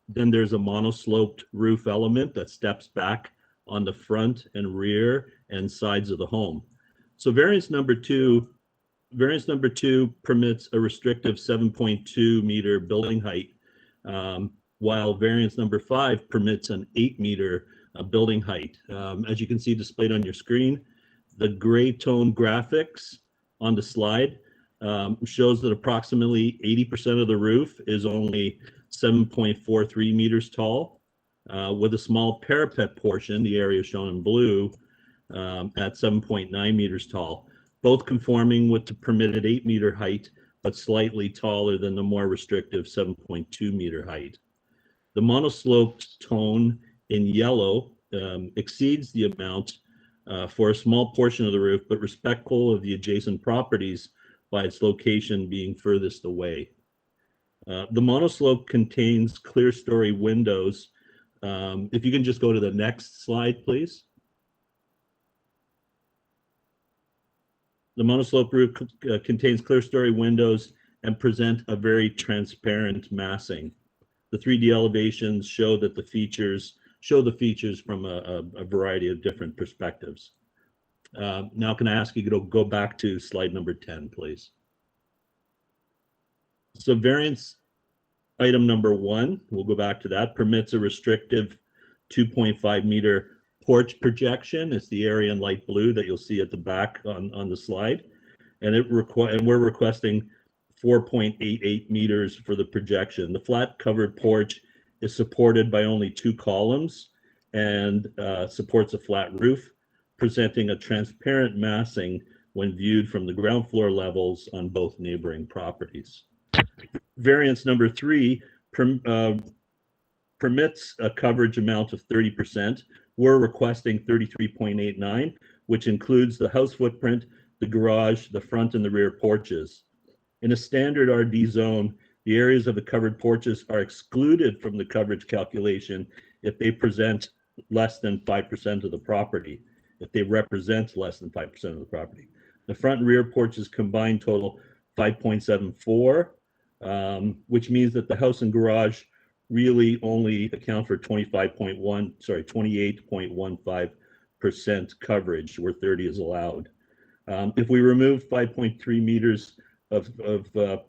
Then there's a monosloped roof element that steps back on the front and rear and sides of the home. So variance number two permits a restrictive 7.2 meter building height, while variance number 5 permits an 8 meter building height. As you can see displayed on your screen, the gray tone graphics on the slide shows that approximately 80% of the roof is only 7.43 meters tall, with a small parapet portion, the area shown in blue, at 7.9 meters tall, both conforming with the permitted 8 meter height, but slightly taller than the more restrictive 7.2 meter height. The monosloped tone in yellow exceeds the amount for a small portion of the roof, but respectful of the adjacent properties by its location being furthest away. The monoslope contains clear story windows. If you can just go to the next slide, please. The monoslope roof contains clear story windows and present a very transparent massing. The 3D elevations show that the features from a variety of different perspectives. Now, can I ask you to go back to slide number 10, please? So variance item number 1, we'll go back to that, permits a restrictive 2.5 meter porch projection. It's the area in light blue that you'll see at the back on the slide. And we're requesting 4.88 meters for the projection. The flat covered porch is supported by only 2 columns and supports a flat roof, presenting a transparent massing when viewed from the ground floor levels on both neighboring properties. Variance number 3 permits a coverage amount of 30%. We're requesting 33.89, which includes the house footprint, the garage, the front and the rear porches. In a standard RD zone, the areas of the covered porches are excluded from the coverage calculation if they present less than 5% of the property, if they represent less than 5% of the property. The front and rear porches combined total 5.74, which means that the house and garage really only account for 28.15% coverage where 30 is allowed. If we remove 5.3 meters of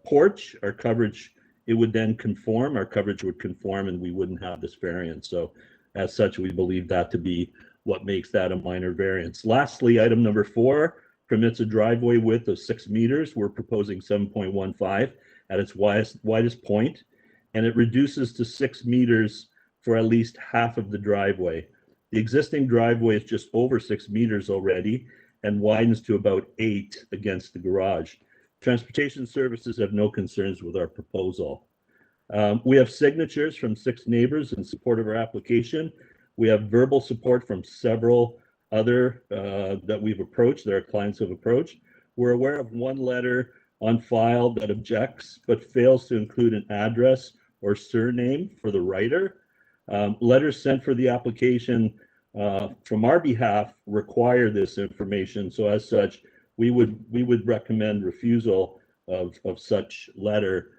porch, our coverage, it would then conform, our coverage would conform and we wouldn't have this variance. So as such, we believe that to be what makes that a minor variance. Lastly, item number 4 permits a driveway width of 6 meters. We're proposing 7.15 at its widest point, and it reduces to 6 meters for at least half of the driveway. The existing driveway is just over 6 meters already and widens to about 8 against the garage. Transportation services have no concerns with our proposal. We have signatures from 6 neighbors in support of our application. We have verbal support from several other that we've approached, that our clients have approached. We're aware of one letter on file that objects but fails to include an address or surname for the writer. Letters sent for the application from our behalf require this information. So as such, we would recommend refusal of such letter,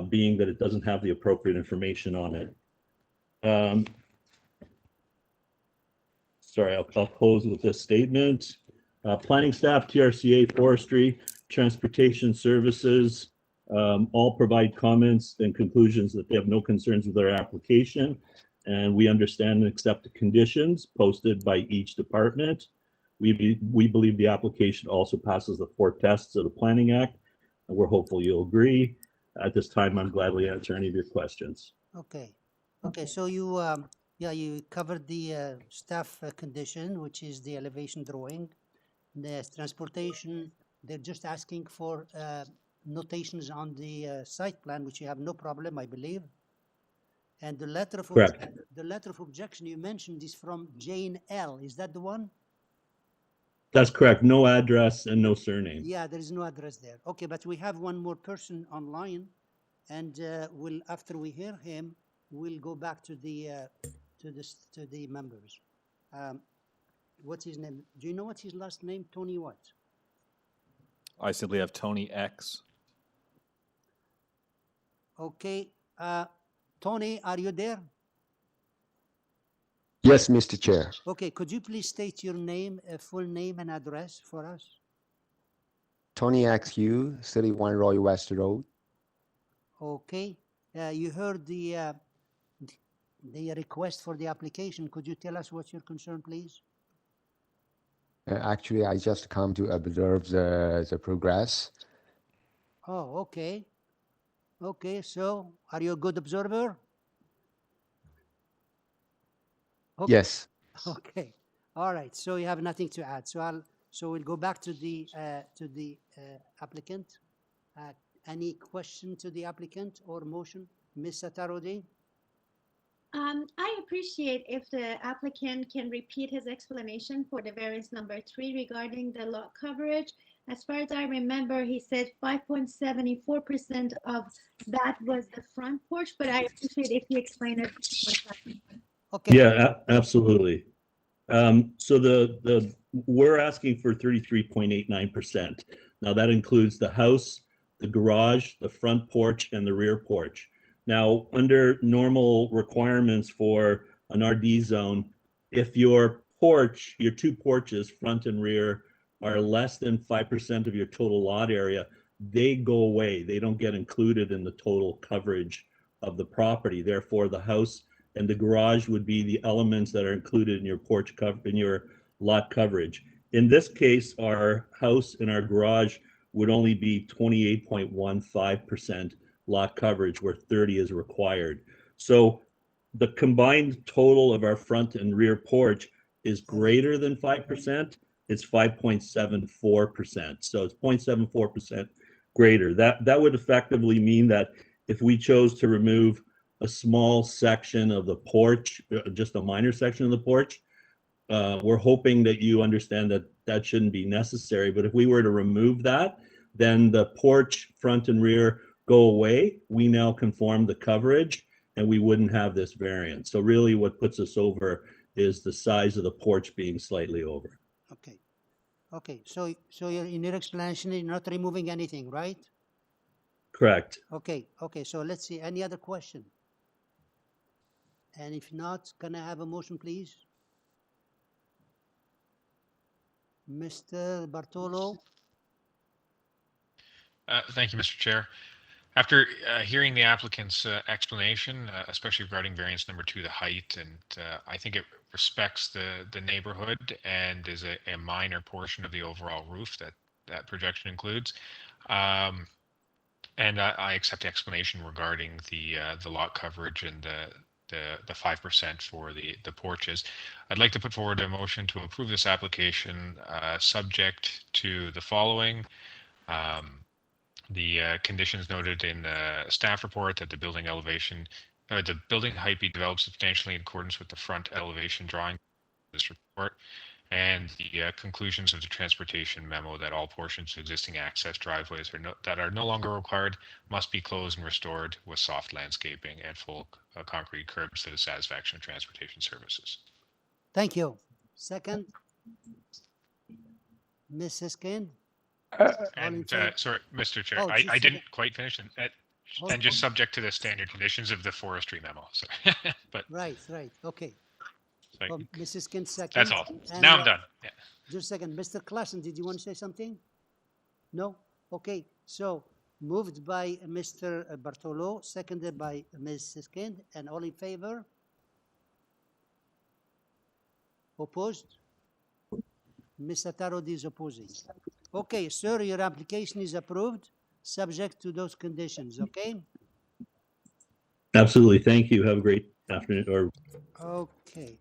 being that it doesn't have the appropriate information on it. Sorry, I'll close with this statement. Planning staff, TRCA, forestry, transportation services, all provide comments and conclusions that they have no concerns with our application. And we understand and accept the conditions posted by each department. We believe the application also passes the 4 tests of the Planning Act, and we're hopeful you'll agree. At this time, I'm gladly answer any of your questions. Okay. Okay, so you Yeah, you covered the staff condition, which is the elevation drawing. The transportation, they're just asking for notations on the site plan, which you have no problem, I believe. And the letter of Correct. the letter of objection you mentioned is from Jane L. Is that the one? That's correct. No address and no surname. Yeah, there is no address there. Okay, but we have one more person online, and we'll after we hear him, we'll go back to the members. What's his name? Do you know what's his last name? Tony what? I simply have Tony X. Okay, Tony, are you there? Yes, Mr. Chair. Okay, could you please state your name, full name and address for us? Tony X. Hugh, 31 Roy West Road. Okay, you heard the request for the application. Could you tell us what's your concern, please? Actually, I just come to observe the progress. Oh, okay. Okay, so are you a good observer? Okay. Yes. Okay. All right. So you have nothing to add. So we'll go back to the applicant. Any question to the applicant or motion, Ms. Satarodi? I appreciate if the applicant can repeat his explanation for the variance number 3 regarding the lot coverage. As far as I remember, he said 5.74% of that was the front porch, but I appreciate if you explain it. Okay. Yeah, absolutely. So we're asking for 33.89%. Now that includes the house, the garage, the front porch, and the rear porch. Now, under normal requirements for an RD zone, if your porch, your two porches, front and rear, are less than 5% of your total lot area, they go away. They don't get included in the total coverage of the property. Therefore, the house and the garage would be the elements that are included in your porch cover, in your lot coverage. In this case, our house and our garage would only be 28.15% lot coverage, where 30 is required. So the combined total of our front and rear porch is greater than 5%. It's 5.74%. So it's 0.74% greater. That would effectively mean that if we chose to remove a small section of the porch, just a minor section of the porch, we're hoping that you understand that that shouldn't be necessary. But if we were to remove that, then the porch front and rear go away. We now conform the coverage and we wouldn't have this variance. So really what puts us over is the size of the porch being slightly over. Okay. Okay. So you're, in your explanation, you're not removing anything, right? Correct. Okay. Okay. So let's see. Any other question? And if not, can I have a motion, please? Mr. Bartolo? Thank you, Mr. Chair. After hearing the applicant's explanation, especially regarding variance number 2, the height, and I think it respects the neighborhood and is a minor portion of the overall roof that projection includes. And I accept the explanation regarding the lot coverage and the 5% for the porches. I'd like to put forward a motion to approve this application subject to the following. The conditions noted in the staff report that the building elevation, the building height be developed substantially in accordance with the front elevation drawing of this report, and the conclusions of the transportation memo that all portions of existing access driveways that are no longer required must be closed and restored with soft landscaping and full concrete curbs to the satisfaction of transportation services. Thank you. Second, Mrs. Kane? And sorry, Mr. Chair, I didn't quite finish, and just subject to the standard conditions of the forestry memo. So, but right, okay. Well, Mrs. Kane, second. That's all. And, now I'm done. Yeah. Just a second, Mr. Klassen, did you want to say something? No. Okay. So moved by Mr. Bartolo, seconded by Mrs. Kane, and all in favor? Opposed? Ms. Satarodi is opposing. Okay, sir, your application is approved, subject to those conditions, okay? Absolutely. Thank you. Have a great afternoon or Okay.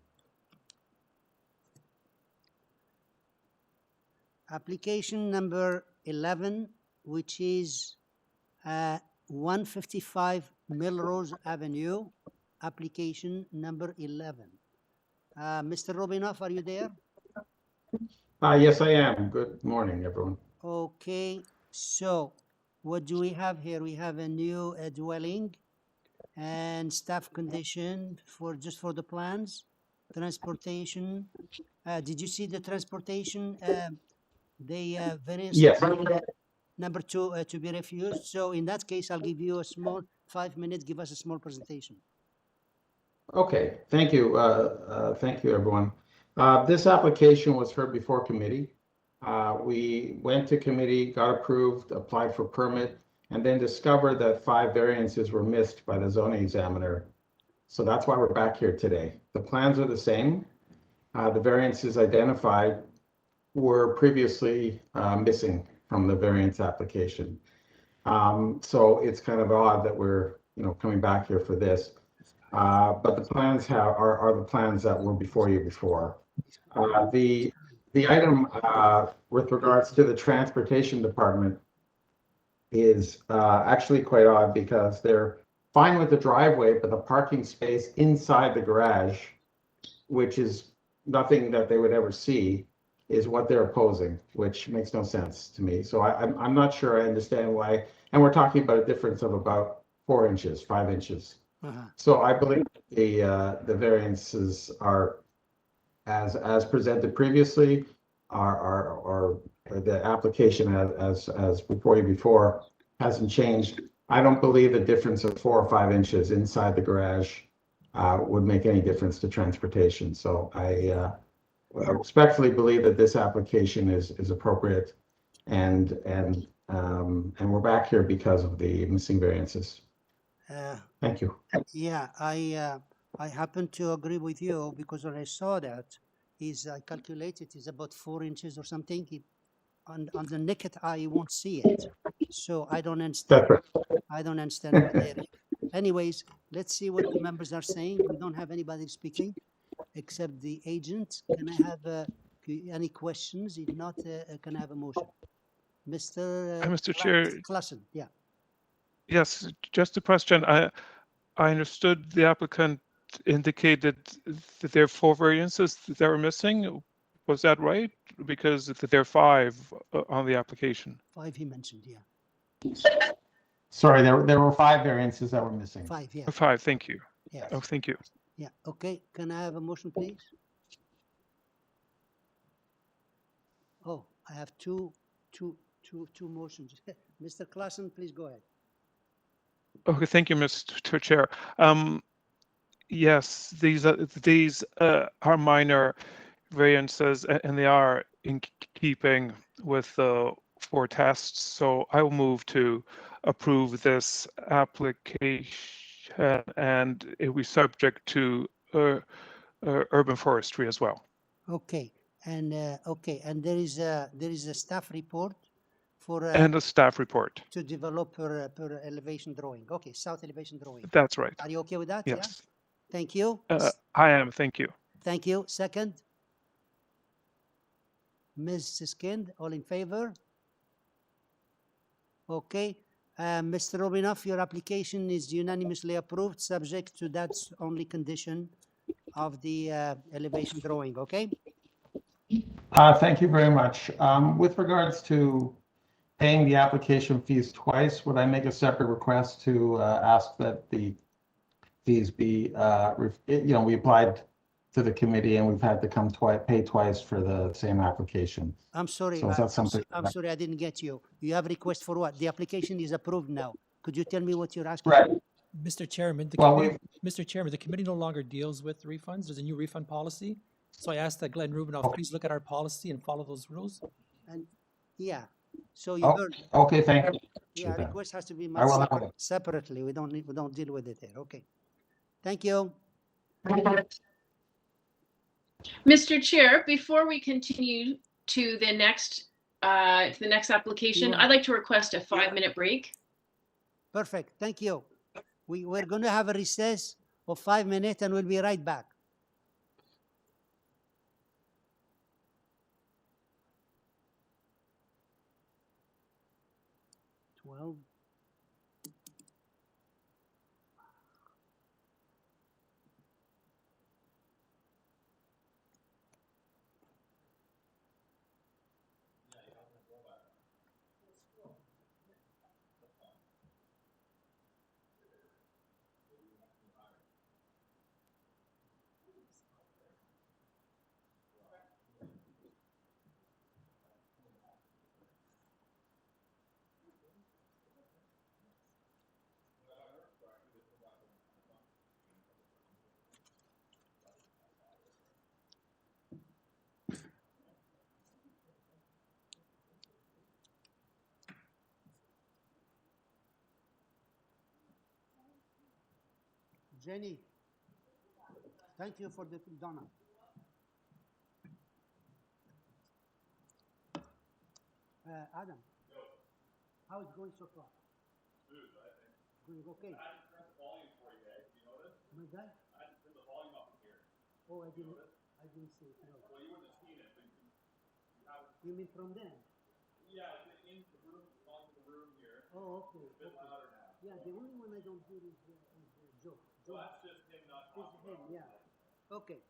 Application number 11, which is 155 Melrose Avenue, application number 11. Mr. Robinoff, are you there? Yes, I am. Good morning, everyone. Okay, so what do we have here? We have a new dwelling and staff condition for just for the plans, transportation. Did you see the transportation? The variance Yes. number 2 to be refused. So in that case, I'll give you a small 5 minutes. Give us a small presentation. Okay, thank you. Thank you, everyone. This application was heard before committee. We went to committee, got approved, applied for permit, and then discovered that 5 variances were missed by the zoning examiner. So that's why we're back here today. The plans are the same. The variances identified were previously missing from the variance application. So it's kind of odd that we're coming back here for this. But the plans are the plans that were before you before. The item with regards to the transportation department is actually quite odd because they're fine with the driveway, but the parking space inside the garage, which is nothing that they would ever see, is what they're opposing, which makes no sense to me. So I'm not sure I understand why. And we're talking about a difference of about 4 inches, 5 inches. So I believe the variances are as presented previously, or the application as before you before hasn't changed. I don't believe the difference of 4 or 5 inches inside the garage would make any difference to transportation. So I respectfully believe that this application is appropriate, and we're back here because of the missing variances. Thank you. Yeah, I happen to agree with you because when I saw that, I calculated is about 4 inches or something. On the naked eye, you won't see it. So I don't understand. I don't understand what they're. Anyways, let's see what the members are saying. We don't have anybody speaking except the agent. Can I have any questions? If not, can I have a motion? Mr. Chair. Klassen, yeah. Yes, just a question. I understood the applicant indicated that there are 4 variances that were missing. Was that right? Because there are 5 on the application. 5 he mentioned, yeah. Sorry, there were 5 variances that were missing. 5, yeah. 5, thank you. Yes. Oh, thank you. Yeah, okay. Can I have a motion, please? Oh, I have two motions. Mr. Klassen, please go ahead. Okay, thank you, Mr. Chair. Yes, these are minor variances, and they are in keeping with the 4 tests. So I will move to approve this application, and it will be subject to urban forestry as well. Okay, and there is a staff report for and a staff report to develop per elevation drawing. Okay, south elevation drawing. That's right. Are you okay with that? Yes. Yeah? Thank you. I am. Thank you. Thank you. Second. Ms. Siskind, all in favor? Okay. Mr. Robinoff, your application is unanimously approved, subject to that only condition of the elevation drawing. Okay. Thank you very much. With regards to paying the application fees twice, would I make a separate request to ask that the fees be, we applied to the committee and we've had to come pay twice for the same application. I'm sorry. So is that something? I'm sorry, I didn't get you. You have a request for what? The application is approved now. Could you tell me what you're asking? Right. Mr. Chairman, Mr. Chairman, the committee no longer deals with refunds. There's a new refund policy. So I asked that Glenn Rubinoff please look at our policy and follow those rules. And yeah, so you heard. Okay, thank you. Yeah, request has to be I will made separately. We don't deal with it here. Okay. Thank you. Mr. Chair, before we continue to the next application, I'd like to request a 5-minute break. Perfect. Thank you. We're going to have a recess of 5 minutes, and we'll be right back. 12. Jenny, thank you for the donut. Adam, how is it going so far? Smooth, I think. Going okay. I didn't turn the volume for you guys. You notice? My guy? I didn't turn the volume up in here. Oh, I You didn't. notice? I didn't see it. No. Well, you wouldn't have seen it, but you have. You mean from them? Yeah, in the room, onto the room here. Oh, okay. It's a bit Okay. louder now. Yeah, the only one I don't hear is Joe. So that's just him not It's talking him, about it. yeah. Okay.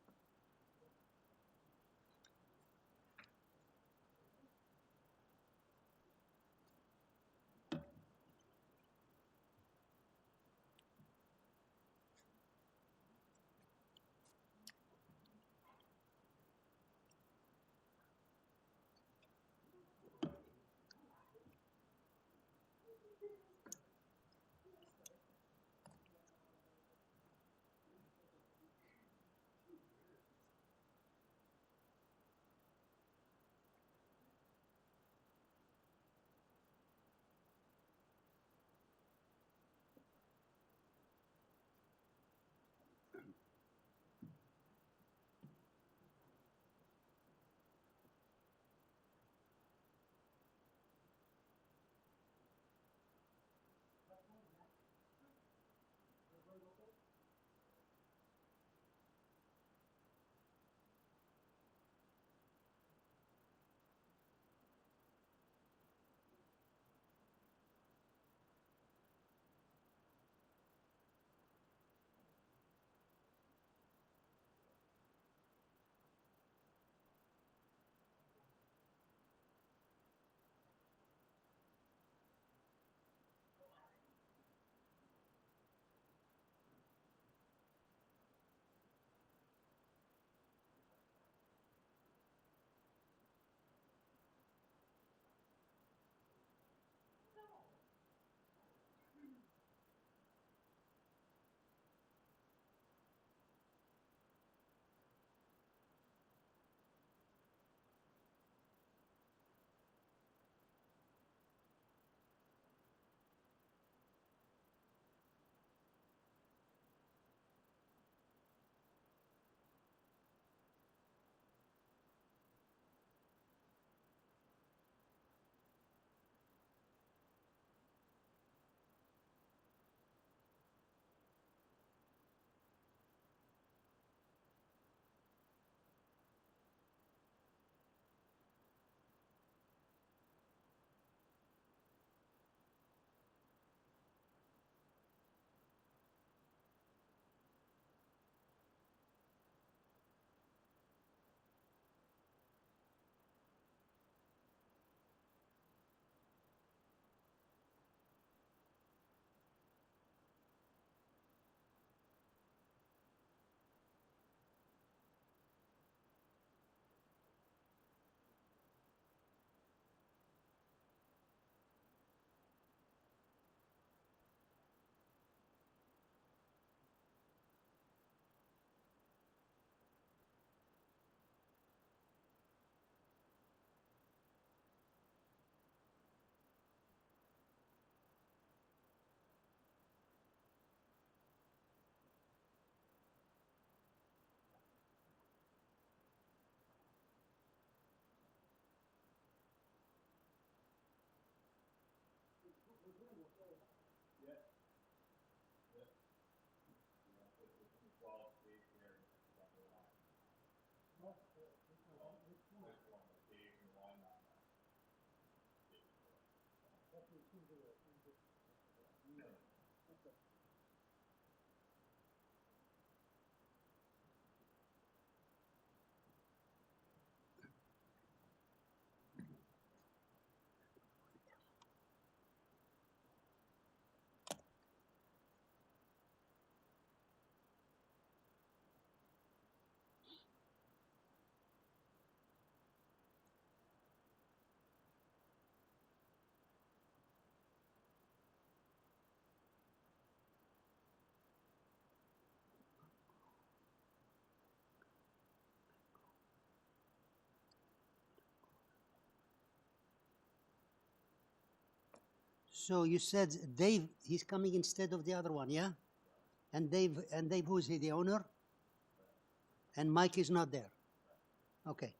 So you said Dave, he's coming instead of the other one, yeah? And Dave, who is he, the owner? And Mike is not there. Okay.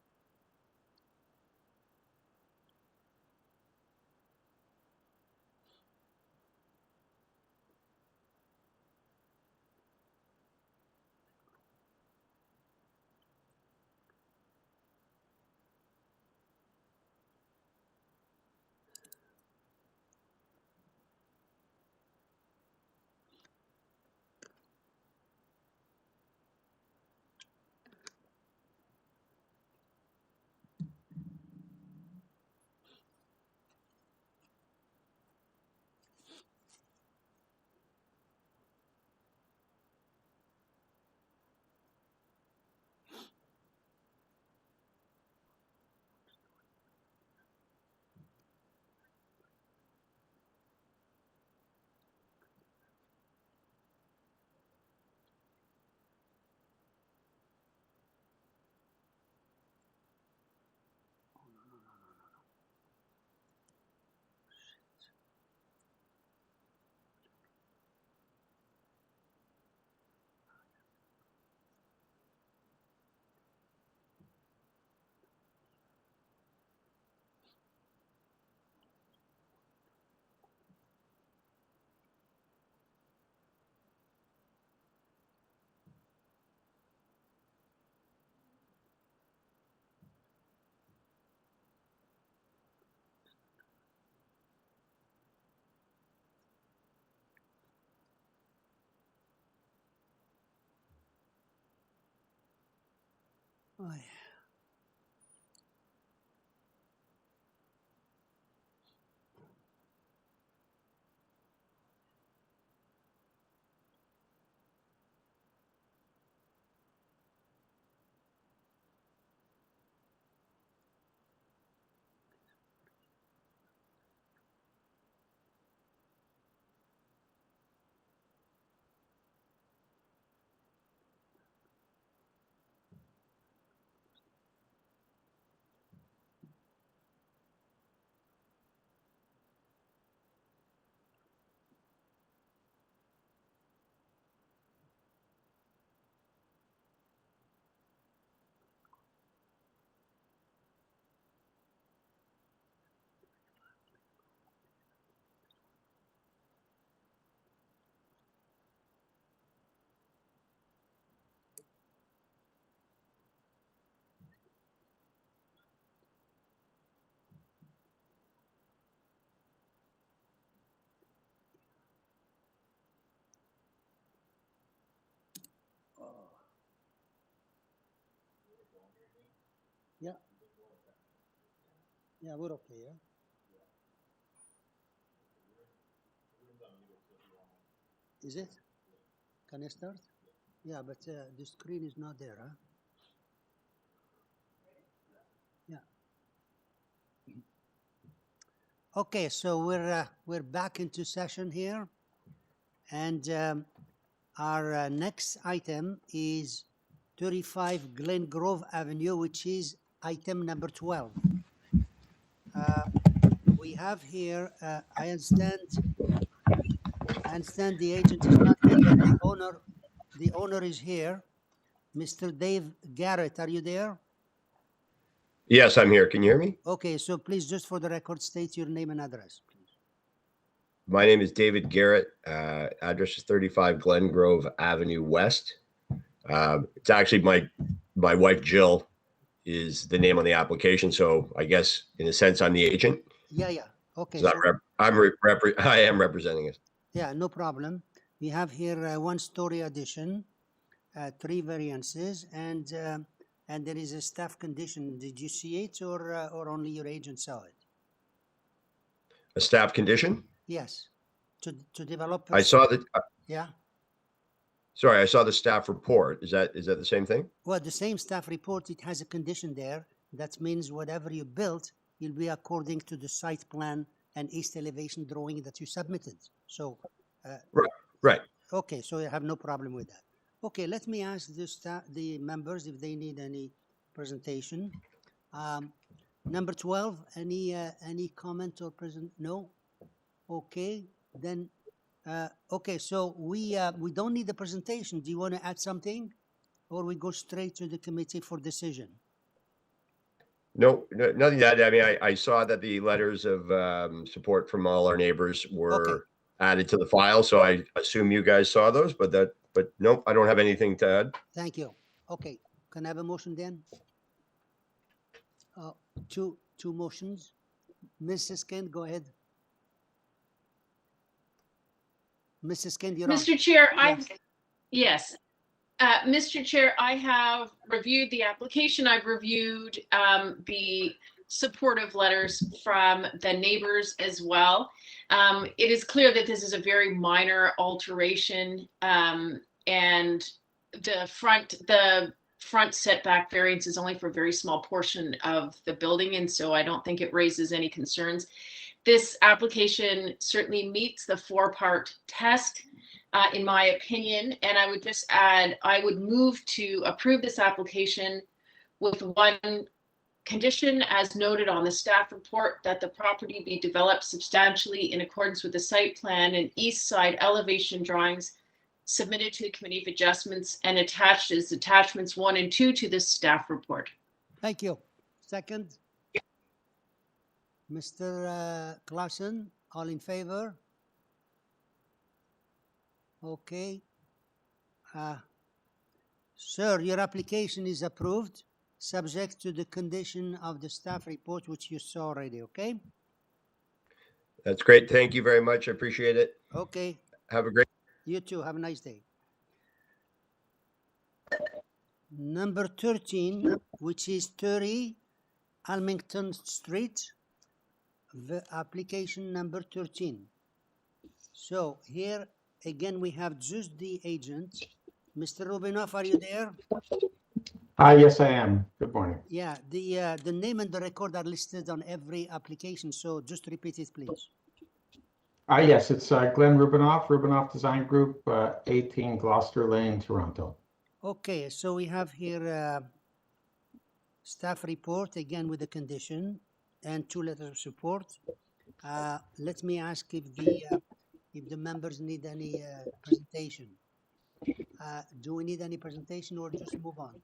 Oh, yeah. Yeah. Yeah, we're okay, yeah. Is it? Can I start? Yeah, but the screen is not there, huh? Yeah. Okay, so we're back into session here, and our next item is 35 Glengrove Avenue, which is item number 12. We have here, I understand the agent is not here, but the owner is here. Mr. Dave Garrett, are you there? Yes, I'm here. Can you hear me? Okay, so please, just for the record, state your name and address, please. My name is David Garrett. Address is 35 Glengrove Avenue West. It's actually my wife, Jill, is the name on the application. So I guess in a sense, I'm the agent. Yeah, yeah. Okay, So so, I am representing it. yeah, no problem. We have here a one-story addition, 3 variances, and there is a staff condition. Did you see it, or only your agent saw it? A staff condition? Yes, to develop. I saw that. Yeah. Sorry, I saw the staff report. Is that the same thing? Well, the same staff report, it has a condition there. That means whatever you built will be according to the site plan and east elevation drawing that you submitted. So, Right. okay, so you have no problem with that. Okay, let me ask the members if they need any presentation. Number 12, any comment or present? No? Okay, then, okay, so we don't need the presentation. Do you want to add something? Or we go straight to the committee for decision? No, nothing to add. I mean, I saw that the letters of support from all our neighbors were added to the file, so I assume you guys saw those, but no, I don't have anything to add. Thank you. Okay, can I have a motion then? Two motions. Mrs. Kent, go ahead. Mrs. Kent, you're on. Mr. Chair, Yes. Mr. Chair, I have reviewed the application. I've reviewed the supportive letters from the neighbors as well. It is clear that this is a very minor alteration, and the front setback variance is only for a very small portion of the building, and so I don't think it raises any concerns. This application certainly meets the 4-part test, in my opinion, and I would just add, I would move to approve this application with one condition as noted on the staff report, that the property be developed substantially in accordance with the site plan and east side elevation drawings submitted to the Committee of Adjustments and attached as attachments 1 and 2 to this staff report. Thank you. Second. Mr. Clausen, all in favor? Okay. Sir, your application is approved, subject to the condition of the staff report, which you saw already, okay? That's great. Thank you very much. I appreciate it. Okay. Have a great. You too. Have a nice day. Number 13, which is 30 Almington Street, the application number 13. So here again, we have just the agent. Mr. Rubinoff, are you there? Yes, I am. Good morning. Yeah, the name and the record are listed on every application, so just repeat it, please. Yes, it's Glenn Rubinoff, Rubinoff Design Group, 18 Gloucester Lane, Toronto. Okay, so we have here staff report, again with the condition, and 2 letters of support. Let me ask if the members need any presentation. Do we need any presentation or just move on?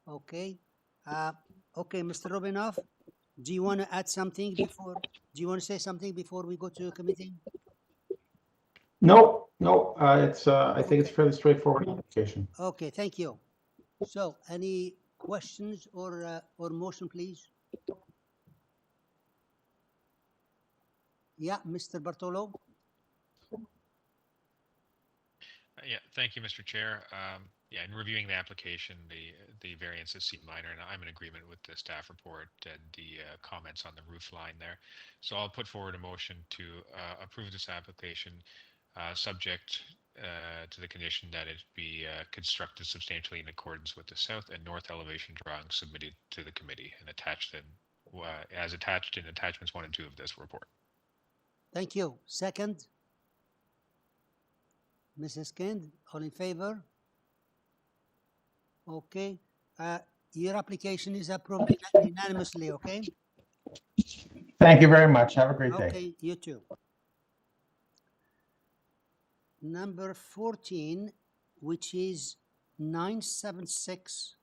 Okay. Okay, Mr. Rubinoff, do you want to add something before? Do you want to say something before we go to the committee? No. It's I think it's fairly straightforward application. Okay, thank you. So, any questions or motion, please? Yeah, Mr. Bartolo. Yeah, thank you, Mr. Chair. Yeah, in reviewing the application, the variances seem minor, and I'm in agreement with the staff report and the comments on the roof line there. So I'll put forward a motion to approve this application, subject to the condition that it be constructed substantially in accordance with the south and north elevation drawings submitted to the committee and attached as attached in attachments 1 and 2 of this report. Thank you. Second. Mrs. Kent, all in favor? Okay. Your application is approved unanimously, okay? Thank you very much. Have a great day. Okay, you too. Number 14, which is 976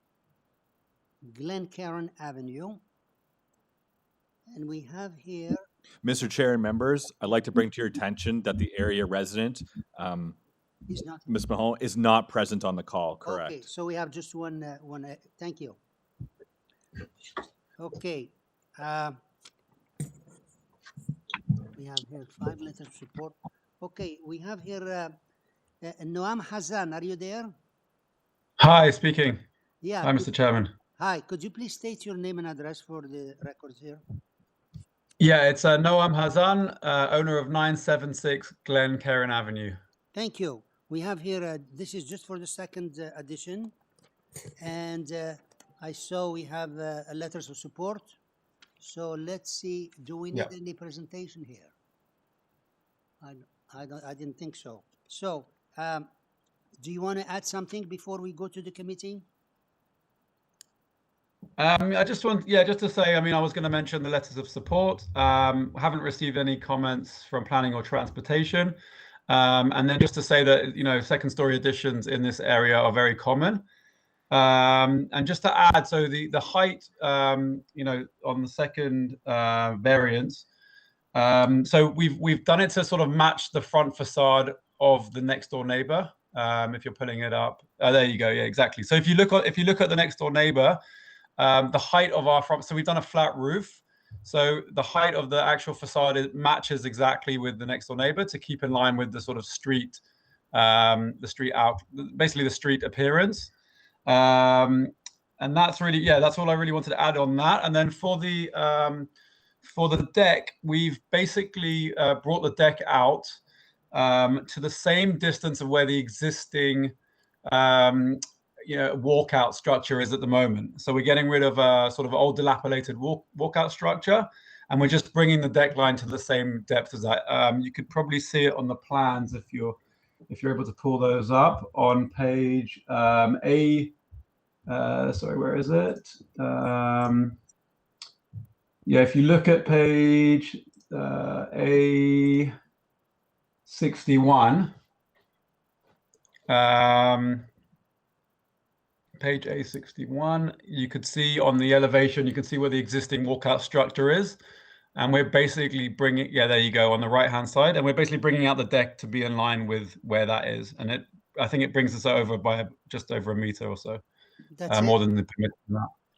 Glencairn Avenue. And we have here... Mr. Chair and members, I'd like to bring to your attention that the area resident, Ms. Mahone, is not present on the call, correct? Okay, so we have just one, thank you. We have here 5 letters of support. Okay, we have here Noam Hazan. Are you there? Hi, speaking. Yeah. Hi, Mr. Chairman. Hi, could you please state your name and address for the records here? Yeah, it's Noam Hazan, owner of 976 Glen Karen Avenue. Thank you. We have here, this is just for the second edition. And I saw we have letters of support. So let's see, do we need any presentation here? I didn't think so. So, do you want to add something before we go to the committee? I just want, just to say, I mean, I was going to mention the letters of support. Haven't received any comments from planning or transportation. And then just to say that, you know, second story additions in this area are very common. And just to add, so the height, you know, on the second variance, so we've done it to sort of match the front facade of the next door neighbor. If you're pulling it up, there you go. Yeah, exactly. So if you look at the next door neighbor, the height of our front, so we've done a flat roof. So the height of the actual facade matches exactly with the next door neighbor to keep in line with the sort of street, basically the street appearance. And that's really, that's all I really wanted to add on that. And then for the deck, we've basically brought the deck out to the same distance of where the existing walkout structure is at the moment. So we're getting rid of a sort of old dilapidated walkout structure, and we're just bringing the deck line to the same depth as that. You could probably see it on the plans if you're able to pull those up on page sorry, where is it? If you look at page A61, page A61, you could see on the elevation, you can see where the existing walkout structure is. And we're basically bringing, there you go, on the right-hand side. And we're basically bringing out the deck to be in line with where that is. And I think it brings us over by just over a meter or so. That's more it? than the permit.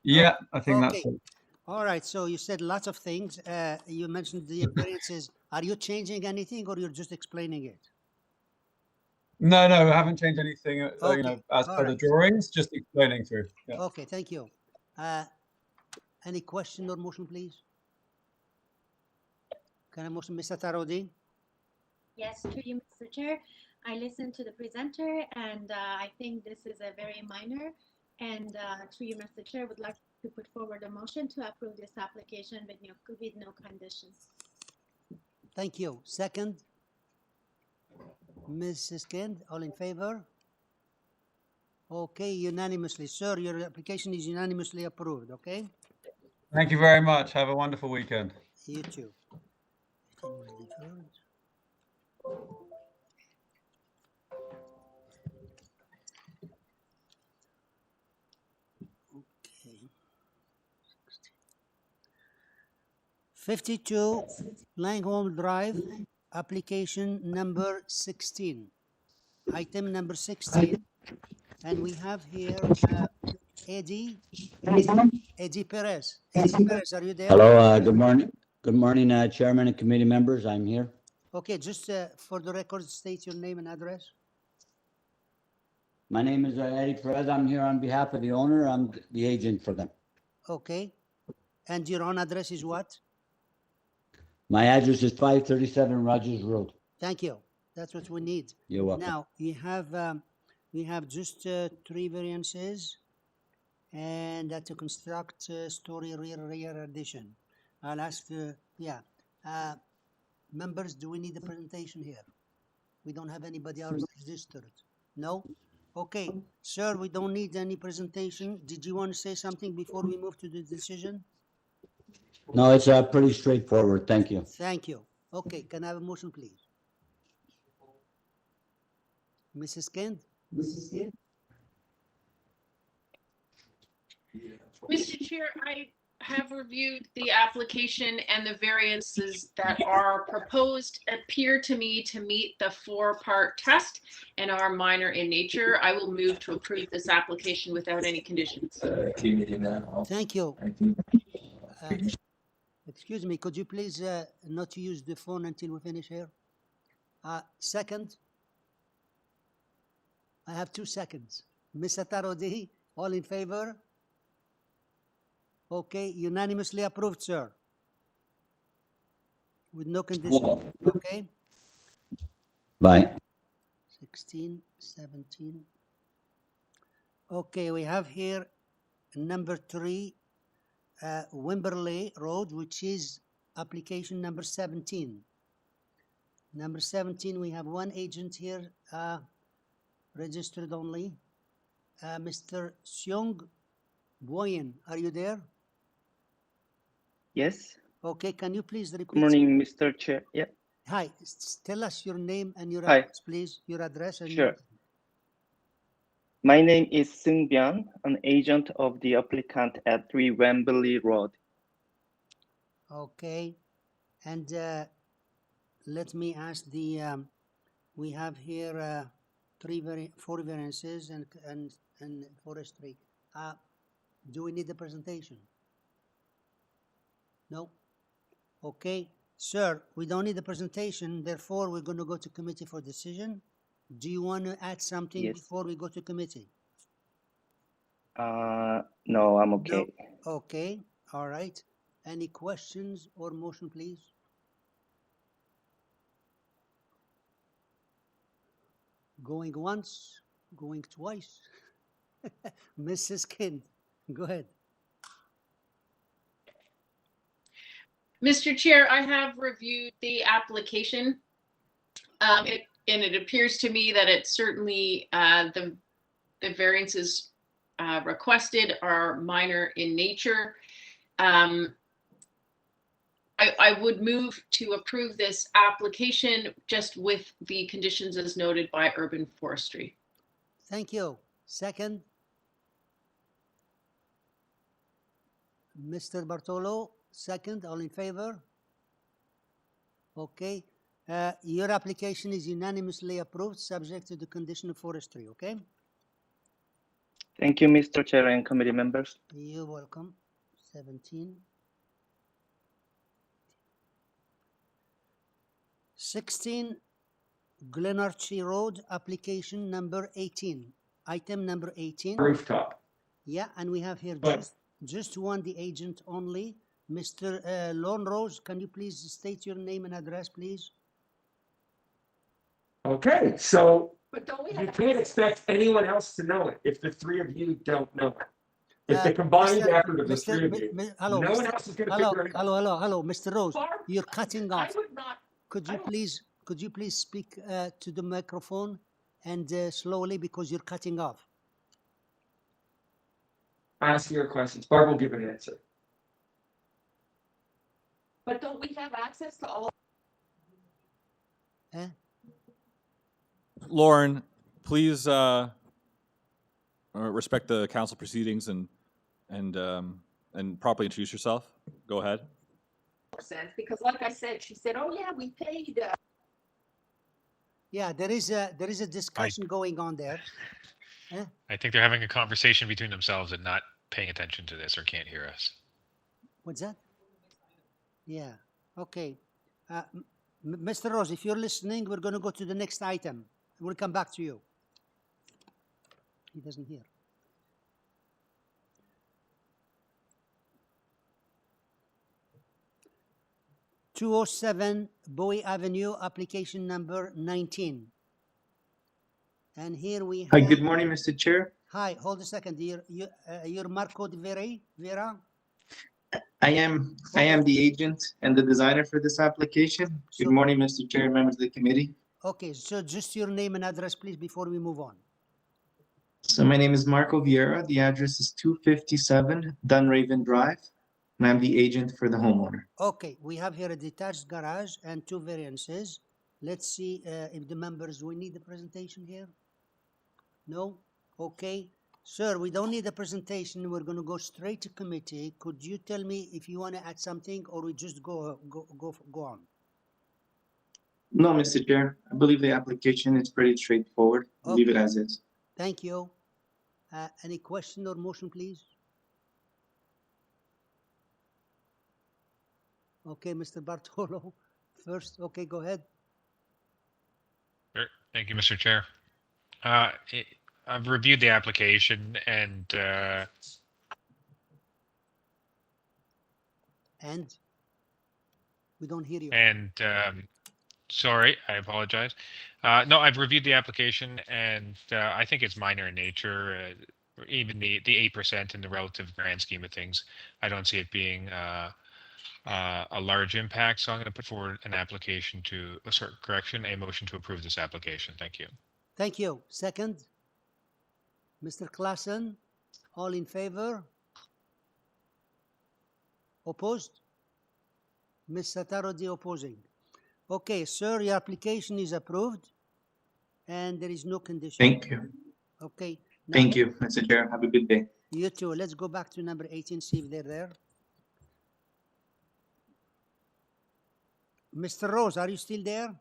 Yeah, I think that's it. All right, so you said lots of things. You mentioned the appearances. Are you changing anything or you're just explaining it? No, I haven't changed anything, you know, as per the drawings, just explaining through. Yeah. Okay, thank you. Any question or motion, please? Can I motion, Mr. Tarodi? Yes, to you, Mr. Chair. I listened to the presenter and I think this is a very minor. And to you, Mr. Chair, would like to put forward a motion to approve this application with no conditions. Thank you. Second? Mrs. Kent, all in favor? Okay, unanimously. Sir, your application is unanimously approved, okay? Thank you very much. Have a wonderful weekend. You too. Okay. 52 Langholm Drive, application number 16. Item number 16. And we have here Eddie Perez. Eddie Perez, are you there? Hello, good morning. Good morning, Chairman and committee members. I'm here. Okay, just for the record, state your name and address. My name is Eddie Perez. I'm here on behalf of the owner. I'm the agent for them. Okay. And your own address is what? My address is 537 Rogers Road. Thank you. That's what we need. You're welcome. Now, we have just 3 variances and to construct story rear addition. I'll ask, members, do we need a presentation here? We don't have anybody else registered. No? Okay, sir, we don't need any presentation. Did you want to say something before we move to the decision? No, it's pretty straightforward. Thank you. Thank you. Okay, can I have a motion, please? Mrs. Kent? Mr. Chair, I have reviewed the application and the variances that are proposed appear to me to meet the 4-part test and are minor in nature. I will move to approve this application without any conditions. Thank you. Excuse me, could you please not use the phone until we finish here? Second. I have 2 seconds. Mr. Tarodi, all in favor? Okay, unanimously approved, sir. With no condition. Okay. Bye. 16, 17. Okay, we have here number 3, Wimberley Road, which is application number 17. Number 17, we have one agent here, registered only. Mr. Seong Boyen, are you there? Yes. Okay, can you please repeat? Good morning, Mr. Chair. Yeah. Hi, tell us your name and your Hi. address, please. Your address and Sure. My name is Seung Byun, an agent of the applicant at 3 Wembley Road. Okay, and let me ask the, we have here 4 variances and forestry. Do we need the presentation? No? Okay, sir, we don't need the presentation, therefore we're going to go to committee for decision. Do you want to add something Yes. before we go to committee? No, I'm okay. No. Okay, all right. Any questions or motion, please? Going once, going twice. Mrs. Kind, go ahead. Mr. Chair, I have reviewed the application. And it appears to me that it certainly, the variances requested are minor in nature. I would move to approve this application just with the conditions as noted by Urban Forestry. Thank you. Second. Mr. Bartolo, second. All in favor? Okay. Your application is unanimously approved, subject to the condition of forestry, okay? Thank you, Mr. Chair and committee members. You're welcome. 17. 16, Glenarchy Road, application number 18. Item number 18. Rooftop. Yeah, and we have here just one, the agent only. Mr. Lone Rose, can you please state your name and address, please? Okay, so you can't expect anyone else to know it if the 3 of you don't know it. If the combined effort of the 3 of you, no one else is going to figure it out. Hello, Mr. Rose, you're cutting off. Could you please speak to the microphone and slowly, because you're cutting off. Ask your questions. Barb will give an answer. But don't we have access to all? Lauren, please respect the council proceedings and properly introduce yourself. Go ahead. Sense, because like I said, she said, "Oh yeah, we paid." Yeah, there is a discussion going on there. I think they're having a conversation between themselves and not paying attention to this or can't hear us. What's that? Yeah. Okay. Mr. Rose, if you're listening, we're going to go to the next item. We'll come back to you. He doesn't hear. (207) Bowie Avenue, application number 19. And here we have... Hi, good morning, Mr. Chair. Hi, hold a second. You're Marco de Vera? I am the agent and the designer for this application. Good morning, Mr. Chair, members of the committee. Okay, so just your name and address, please, before we move on. So my name is Marco Vieira. The address is 257 Dunraven Drive, and I'm the agent for the homeowner. Okay, we have here a detached garage and 2 variances. Let's see if the members, we need the presentation here? No? Okay. Sir, we don't need a presentation. We're going to go straight to committee. Could you tell me if you want to add something, or we just go on? No, Mr. Chair. I believe the application is pretty straightforward. Okay. Leave it as is. Thank you. Any question or motion, please? Okay, Mr. Bartolo first. Okay, go ahead. Sure. Thank you, Mr. Chair. I've reviewed the application and we don't hear you. And sorry, I apologize. No, I've reviewed the application and I think it's minor in nature. Even the 8% in the relative grand scheme of things, I don't see it being a large impact. So I'm going to put forward an application to a motion to approve this application. Thank you. Thank you. Second, Mr. Klassen, all in favor? Opposed? Ms. Satarodi opposing. Okay, sir, your application is approved and there is no condition. Thank you. Okay. Thank you, Mr. Chair. Have a good day. You too. Let's go back to number 18, see if they're there. Mr. Rose, are you still there?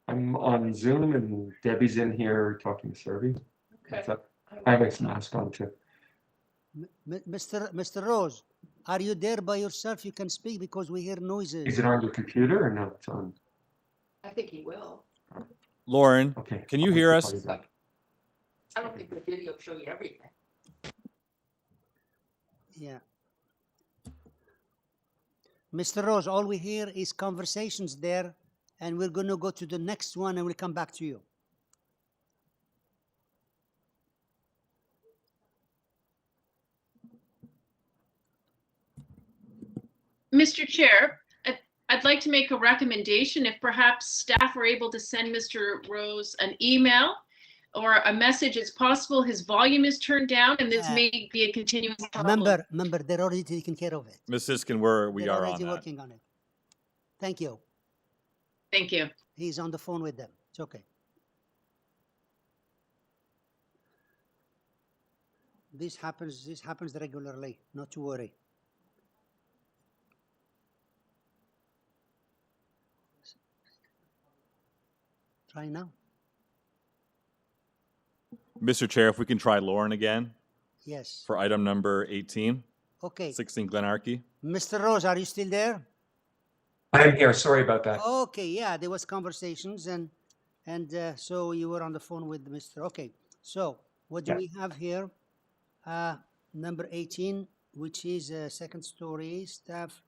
I'm on Zoom and Debbie's in here talking to Serby. Okay. I have a mask on too. Mr. Rose, are you there by yourself? You can speak because we hear noises. Is it on your computer or no? It's on. I think he will. Lauren, okay. Can you hear us? I don't think the video will show you everything. Yeah. Mr. Rose, all we hear is conversations there, and we're going to go to the next one and we'll come back to you. Mr. Chair, I'd like to make a recommendation. If perhaps staff are able to send Mr. Rose an email or a message, it's possible his volume is turned down and this may be a continuous problem. Remember, they're already taking care of it. Ms. Siskin, we They're are on already that. working on it. Thank you. Thank you. He's on the phone with them. It's okay. This happens regularly, not to worry. Try now. Mr. Chair, if we can try Lauren again Yes. for item number 18. Okay. 16 Glenarchy. Mr. Rose, are you still there? I'm here. Sorry about that. Okay, yeah, there was conversations and so you were on the phone with Mr. Okay, so what do we have here? Number 18, which is a second story staff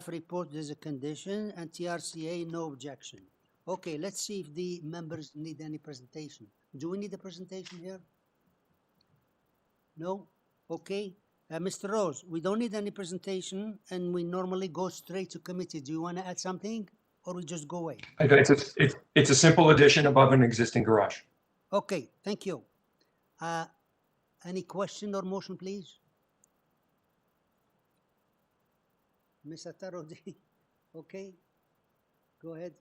report. There's a condition and TRCA no objection. Okay, let's see if the members need any presentation. Do we need a presentation here? No? Okay. Mr. Rose, we don't need any presentation and we normally go straight to committee. Do you want to add something or we just go away? It's a simple addition above an existing garage. Okay, thank you. Any question or motion, please? Ms. Atarodi, okay, go ahead.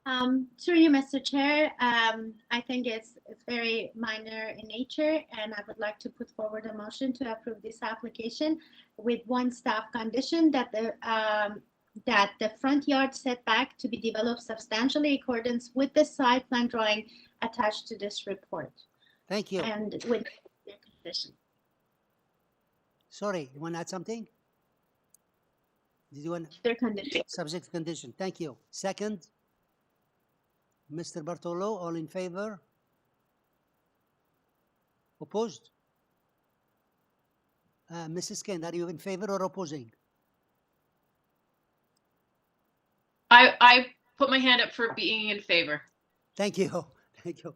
Through you, Mr. Chair, I think it's very minor in nature, and I would like to put forward a motion to approve this application with one staff condition that the front yard setback to be developed substantially in accordance with the site plan drawing attached to this report. Thank you. And with their condition. Sorry, you want to add something? Did you want their condition? Subject condition. Thank you. Second. Mr. Bartolo, all in favor? Opposed? Mrs. Kent, are you in favor or opposing? I put my hand up for being in favor. Thank you. Thank you.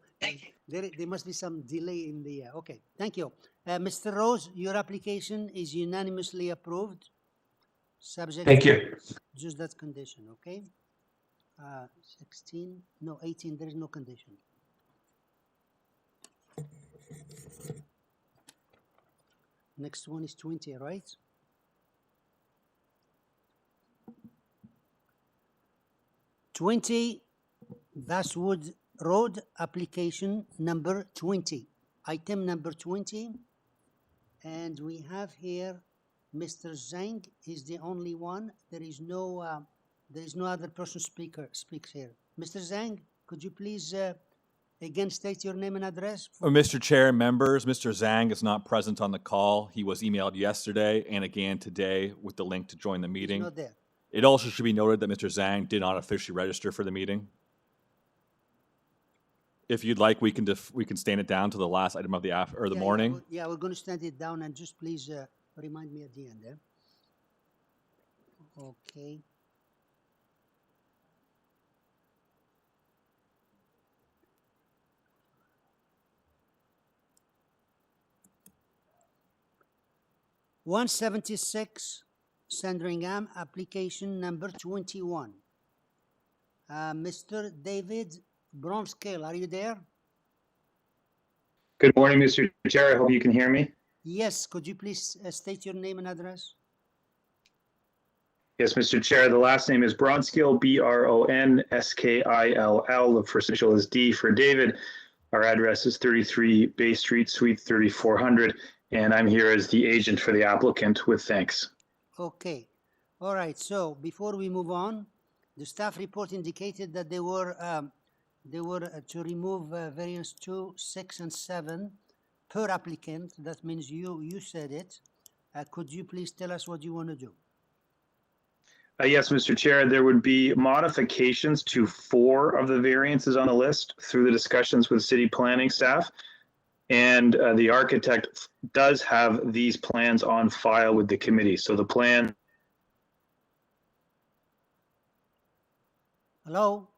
There must be some delay in the, okay, thank you. Mr. Rose, your application is unanimously approved. Subject. Thank you. Just that condition, okay? 16, no, 18, there is no condition. Next one is 20, right? WEDGEWOOD Road application number 20, item number 20. And we have here Mr. Zhang is the only one. There is no other person speaks here. Mr. Zhang, could you please Again, state your name and address. Mr. Chair, members, Mr. Zhang is not present on the call. He was emailed yesterday and again today with the link to join the meeting. Not there. It also should be noted that Mr. Zhang did not officially register for the meeting. If you'd like, we can stand it down to the last item of the morning. Yeah, we're going to stand it down, and just please remind me at the end. Okay. (176) Sandringham, application number 21. Mr. David Bronscale, are you there? Good morning, Mr. Chair. I hope you can hear me. Yes, could you please state your name and address? Yes, Mr. Chair. The last name is Bronskill, Bronskill. The first initial is D for David. Our address is 33 Bay Street, Suite 3400, and I'm here as the agent for the applicant with thanks. Okay. All right. So before we move on, the staff report indicated that they were to remove variance 2, 6, and 7 per applicant. That means you said it. Could you please tell us what you want to do? Yes, Mr. Chair, there would be modifications to 4 of the variances on the list through the discussions with city planning staff. And the architect does have these plans on file with the committee. So the plan. Hello?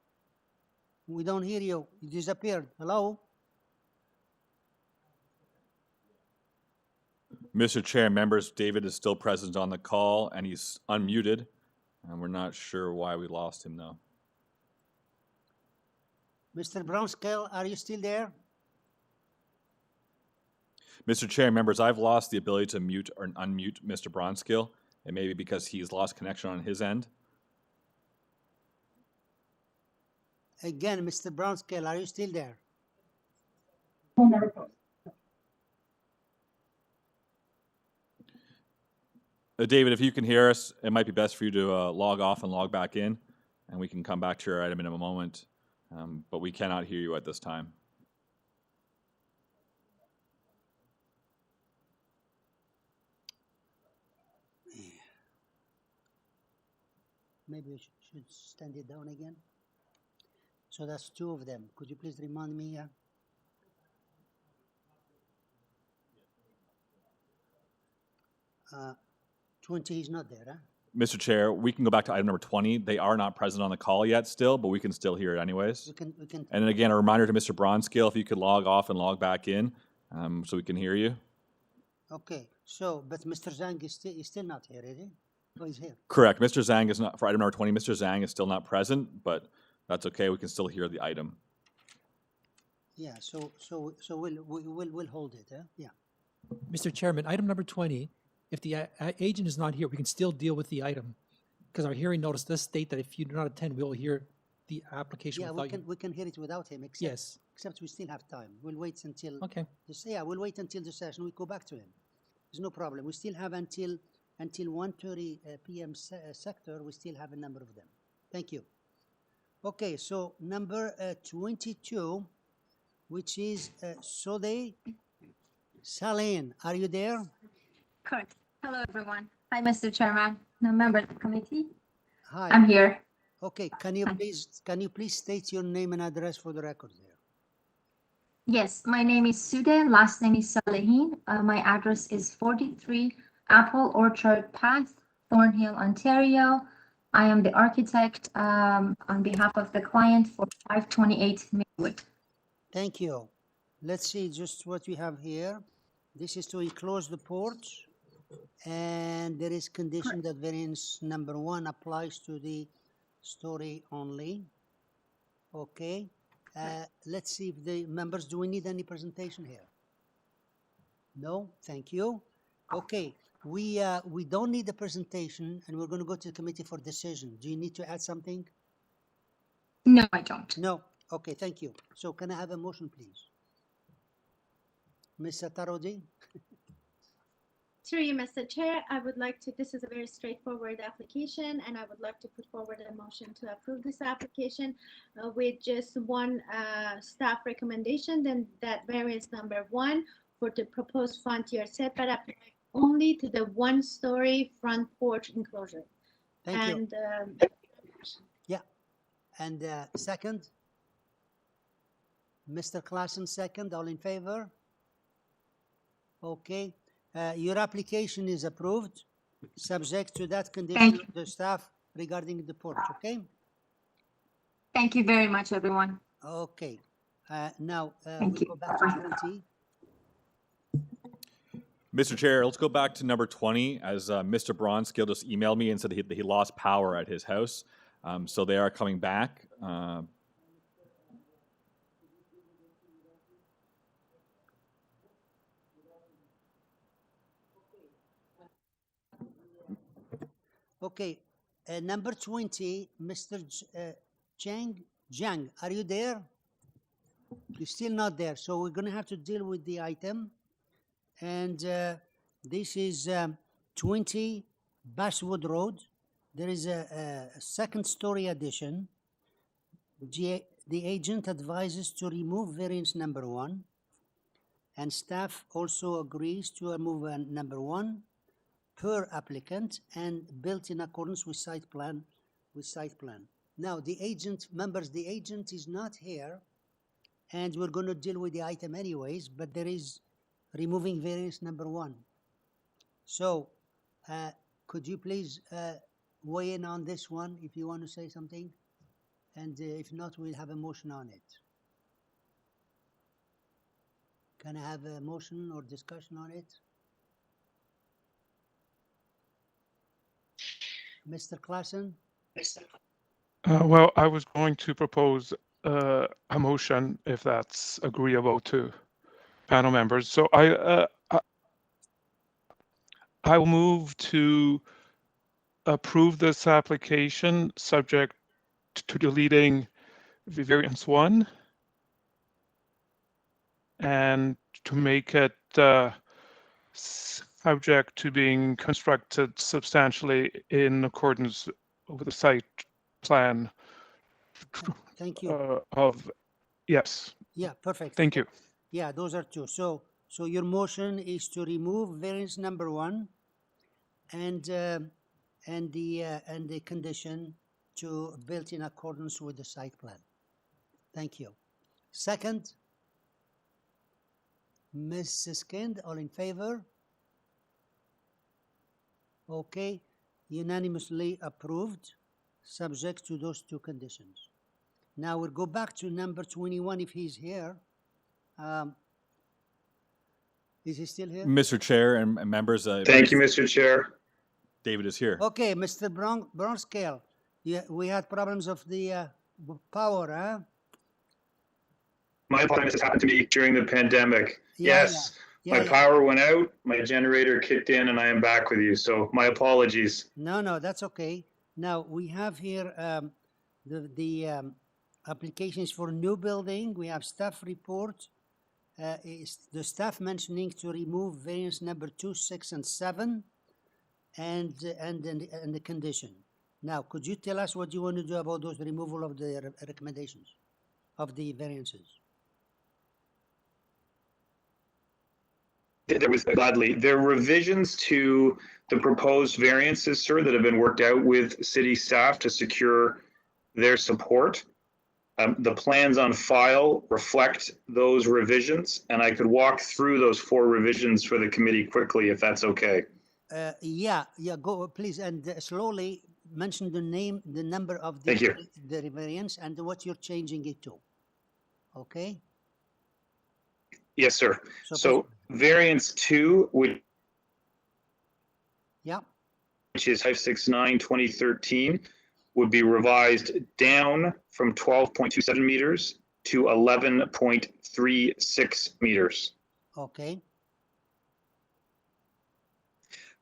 We don't hear you. You disappeared. Hello? Mr. Chair, members, David is still present on the call and he's unmuted. And we're not sure why we lost him though. Mr. Bronscale, are you still there? Mr. Chair, members, I've lost the ability to mute or unmute Mr. Bronskill. It may be because he's lost connection on his end. Again, Mr. Bronscale, are you still there? David, if you can hear us, it might be best for you to log off and log back in, and we can come back to your item in a moment. But we cannot hear you at this time. Maybe we should stand it down again. So that's 2 of them. Could you please remind me? 20 is not there, huh? Mr. Chair, we can go back to item number 20. They are not present on the call yet still, but we can still hear it anyways. We can. And then again, a reminder to Mr. Bronskill, if you could log off and log back in so we can hear you. Okay, so, but Mr. Zhang is still not here, is he? Oh, he's here. Correct. Mr. Zhang is not, for item number 20, Mr. Zhang is still not present, but that's okay. We can still hear the item. Yeah, so we'll hold it, huh? Yeah. Mr. Chairman, item number 20, if the agent is not here, we can still deal with the item. Because our hearing notice does state that if you do not attend, we will hear the application Yeah, without you. we can hear it without him, except, Yes. except we still have time. We'll wait until. Okay. Yeah, we'll wait until the session. We go back to him. There's no problem. We still have until 1:30 p.m. sector. We still have a number of them. Thank you. Okay, so number 22, which is Sode Saleen. Are you there? Correct. Hello, everyone. Hi, Mr. Chairman, no member of the committee. Hi. I'm here. Okay, can you please state your name and address for the record there? Yes, my name is Sude. Last name is Salehin. My address is 43 Apple Orchard Path, Thornhill, Ontario. I am the architect on behalf of the client for 528 Maywood. Thank you. Let's see just what we have here. This is to enclose the porch, and there is condition that variance number 1 applies to the story only. Okay. Let's see if the members, do we need any presentation here? No, thank you. Okay, we don't need the presentation, and we're going to go to the committee for decision. Do you need to add something? No, I don't. No. Okay, thank you. So can I have a motion, please? Ms. Satarodi? Through you, Mr. Chair, I would like to, this is a very straightforward application, and I would like to put forward a motion to approve this application with just one staff recommendation, then that variance number 1 for the proposed front yard setback apply only to the one-story front porch enclosure. Thank And Yeah. And second? Mr. Klassen, second. All in favor? Okay. Your application is approved, subject to that condition of the staff regarding the porch, okay? Thank you very much, everyone. Okay. Now, Thank we you. go back to 20. Mr. Chair, let's go back to number 20, as Mr. Bronskill just emailed me and said that he lost power at his house. So they are coming back. Okay. Number 20, Mr. Jiang, are you there? You're still not there. So we're going to have to deal with the item. And this is 20 Basswood Road. There is a second-story addition. The agent advises to remove variance number 1, and staff also agrees to remove number 1 per applicant and built in accordance with site plan. Now, the agent, members, the agent is not here, and we're going to deal with the item anyways, but there is removing variance number 1. So, could you please weigh in on this one if you want to say something? And if not, we'll have a motion on it. Can I have a motion or discussion on it? Mr. Klassen? Well, I was going to propose a motion if that's agreeable to panel members. So I will move to approve this application subject to deleting the variance 1 and to make it subject to being constructed substantially in accordance with the site plan. Thank you. Yes. Yeah, perfect. Thank you. Yeah, those are 2. So your motion is to remove variance number 1 and the condition to built in accordance with the site plan. Thank you. Second, Ms. Siskind, all in favor? Okay, unanimously approved, subject to those 2 conditions. Now we'll go back to number 21 if he's here. Is he still here? Mr. Chair and members. Thank you, Mr. Chair. David is here. Okay, Mr. Bronscale, yeah, we had problems of the power, huh? My apologies, this happened to me during the pandemic. Yeah, Yes, my power went out, my generator kicked in, and I am back with you. So my apologies. No, that's okay. Now we have here the applications for new building. We have staff report. Is the staff mentioning to remove variance number 2, 6, and 7, and the condition. Now, could you tell us what you want to do about those removal of the recommendations of the variances? There was gladly. There are revisions to the proposed variances, sir, that have been worked out with city staff to secure their support. The plans on file reflect those revisions, and I could walk through those 4 revisions for the committee quickly, if that's okay. Yeah, go please, and slowly mention the name, the number of Thank you. the variance and what you're changing it to. Okay? Yes, sir. So variance 2, which is 569/2013, would be revised down from 12.27 meters to 11.36 meters. Okay.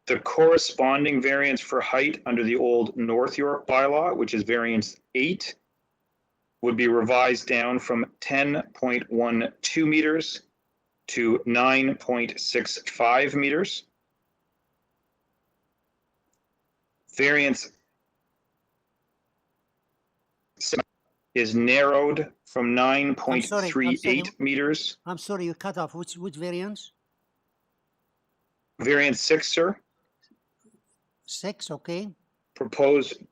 The corresponding variance for height under the old North York bylaw, which is variance 8, would be revised down from 10.12 meters to 9.65 meters. variance is narrowed from 9.38 meters. I'm sorry, you cut off. Which variance? Variance 6, sir. 6, okay. Proposed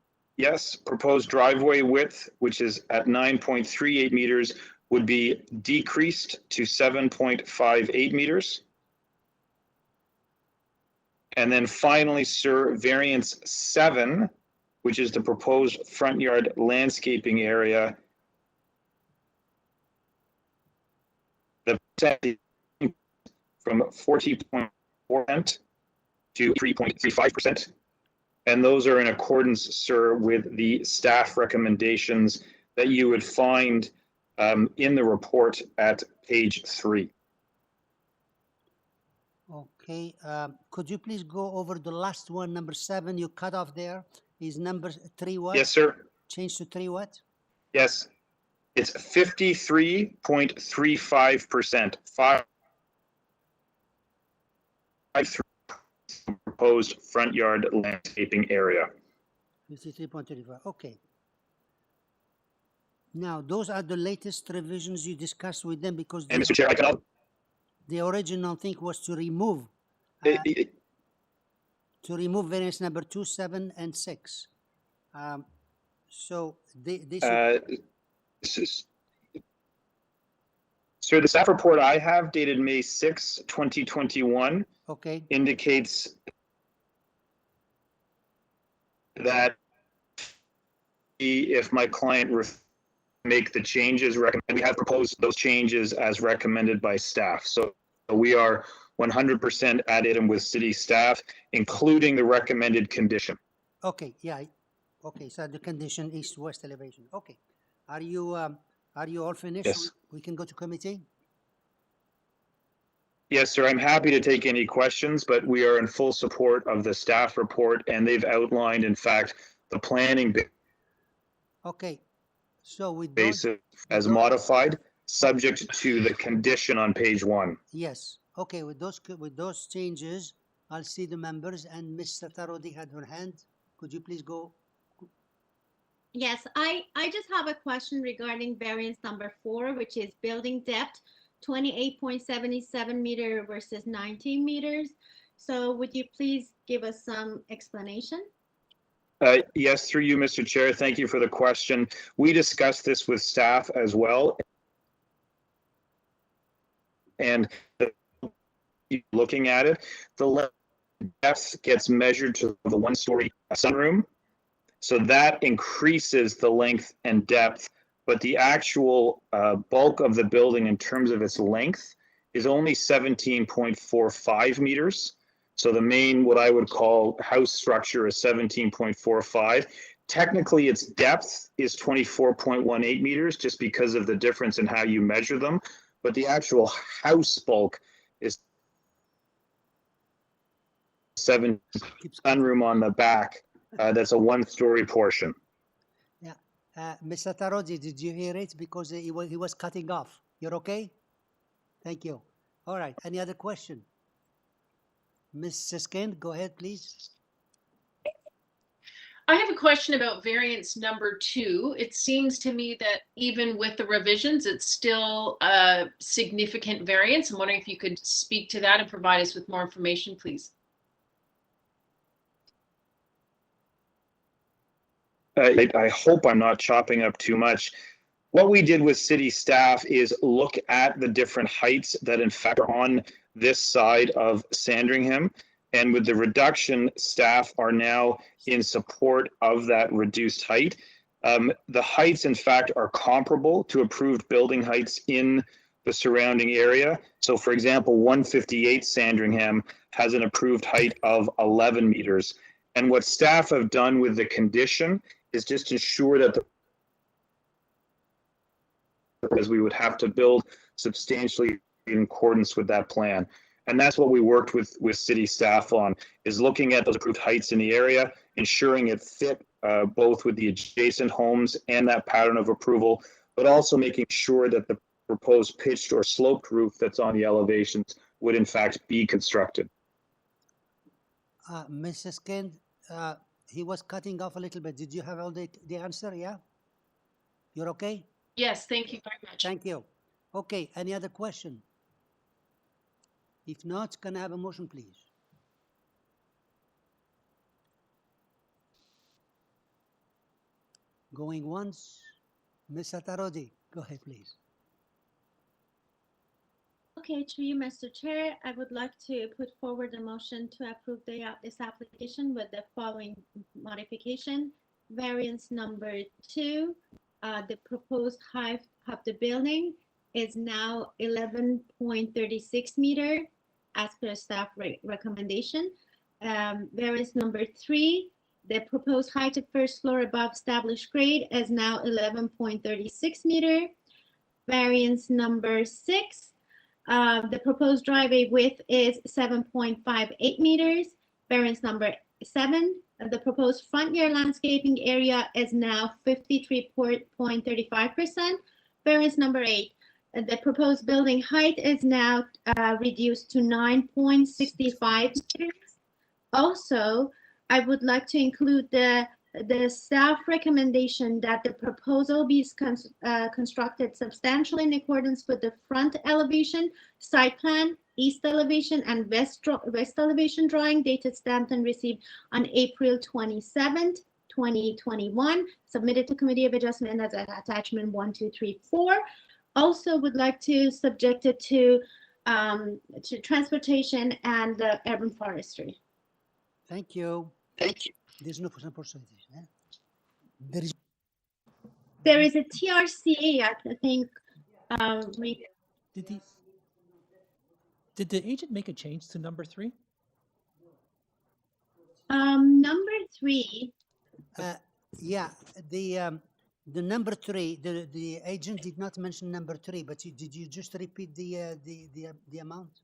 driveway width, which is at 9.38 meters, would be decreased to 7.58 meters. And then finally, sir, variance 7, which is the proposed front yard landscaping area. The percentage from 40.4% to 3.35%. And those are in accordance, sir, with the staff recommendations that you would find in the report at page 3. Okay, could you please go over the last one, number 7, you cut off there? Is number 3 what? Yes, sir. Change to 3 what? Yes, it's 53.35%. 5 proposed front yard landscaping area. 53.35, okay. Now, those are the latest revisions you discussed with them because And Mr. Chair, I can the original thing was to remove variance number 2, 7, and 6. So they Sir, the staff report I have dated May 6, 2021 indicates that if my client make the changes recommended, we have proposed those changes as recommended by staff. So we are 100% at it and with city staff, including the recommended condition. Okay, yeah. Okay, so the condition east-west elevation. Okay. Are you all finished? Yes. We can go to committee? Yes, sir. I'm happy to take any questions, but we are in full support of the staff report, and they've outlined, in fact, the planning Okay. So with basis as modified, subject to the condition on page 1. yes. Okay, with those changes, I'll see the members, and Ms. Satarodi had her hand. Could you please go? Yes, I just have a question regarding variance number 4, which is building depth, 28.77 meter versus 19 meters. So would you please give us some explanation? Yes, through you, Mr. Chair. Thank you for the question. We discussed this with staff as well. And looking at it, the depth gets measured to the 1-story sunroom. So that increases the length and depth, but the actual bulk of the building in terms of its length is only 17.45 meters. So the main, what I would call house structure is 17.45. Technically, its depth is 24.18 meters just because of the difference in how you measure them. But the actual house bulk is 7 sunroom on the back. That's a 1-story portion. Yeah. Mr. Tarodi, did you hear it? Because he was cutting off. You're okay? Thank you. All right. Any other question? Ms. Siskind, go ahead, please. I have a question about variance number 2. It seems to me that even with the revisions, it's still a significant variance. I'm wondering if you could speak to that and provide us with more information, please. I hope I'm not chopping up too much. What we did with city staff is look at the different heights that in fact are on this side of Sandringham. And with the reduction, staff are now in support of that reduced height. The heights, in fact, are comparable to approved building heights in the surrounding area. So, for example, 158 Sandringham has an approved height of 11 meters. And what staff have done with the condition is just ensure that as we would have to build substantially in accordance with that plan. And that's what we worked with city staff on, is looking at those approved heights in the area, ensuring it fit both with the adjacent homes and that pattern of approval, but also making sure that the proposed pitched or sloped roof that's on the elevations would in fact be constructed. Mrs. Kent, he was cutting off a little bit. Did you have all the answer? Yeah? You're okay? Yes, thank you very much. Thank you. Okay, any other question? If not, can I have a motion, please? Going once. Ms. Satarodi, go ahead, please. Okay, to you, Mr. Chair, I would like to put forward a motion to approve this application with the following modification. Variance number 2, the proposed height of the building is now 11.36 meter as per staff recommendation. Variance number 3, the proposed height of first floor above established grade is now 11.36 meter. Variance number 6, the proposed driveway width is 7.58 meters. Variance number 7, the proposed front yard landscaping area is now 53.35%. Variance number 8, the proposed building height is now reduced to 9.65 meters. Also, I would like to include the staff recommendation that the proposal be constructed substantially in accordance with the front elevation, side plan, east elevation, and west elevation drawing dated, stamped, and received on April 27th, 2021, submitted to Committee of Adjustment as attachment 1, 2, 3, 4. Also would like to subject it to transportation and urban forestry. Thank you. Thank you. There's no percentage. Eh? There is a TRCA, I think. Did the agent make a change to number 3? Number 3. Yeah, the number 3. The agent did not mention number 3, but did you just repeat the amount?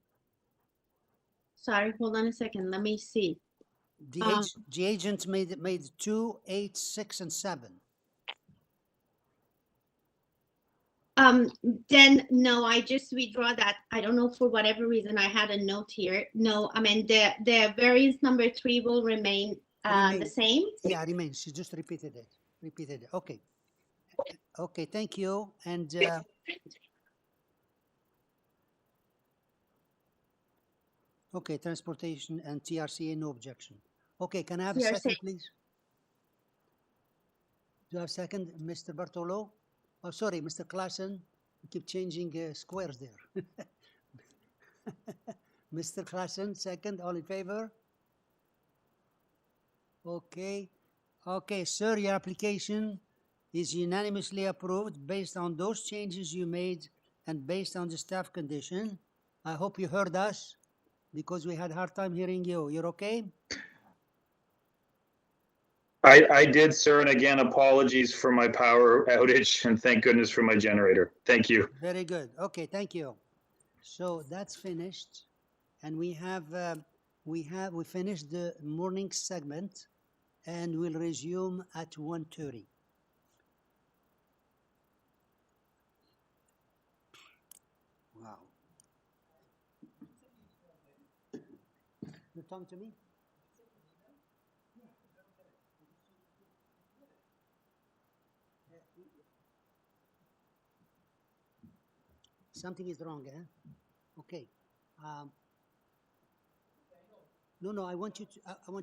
Sorry, hold on a second. Let me see. The agent made 2, 8, 6, and 7. Then no, I just withdraw that. I don't know, for whatever reason, I had a note here. No, I mean the variance number 3 will remain the same. Yeah, remains. She just repeated it. Okay. Okay, thank you. And okay, transportation and TRCA, no objection. Okay, can I have a second, please? Do I have a second, Mr. Bartolo? Oh, sorry, Mr. Klassen. You keep changing squares there. Mr. Klassen, second. All in favor? Okay. Okay, sir, your application is unanimously approved based on those changes you made and based on the staff condition. I hope you heard us, because we had a hard time hearing you. You're okay? I did, sir, and again, apologies for my power outage, and thank goodness for my generator. Thank you. Very good. Okay, thank you. So that's finished, and we finished the morning segment, and we'll resume at 1:30. Wow. You talking to me? Something is wrong, eh? Okay. No, I want you to. I want you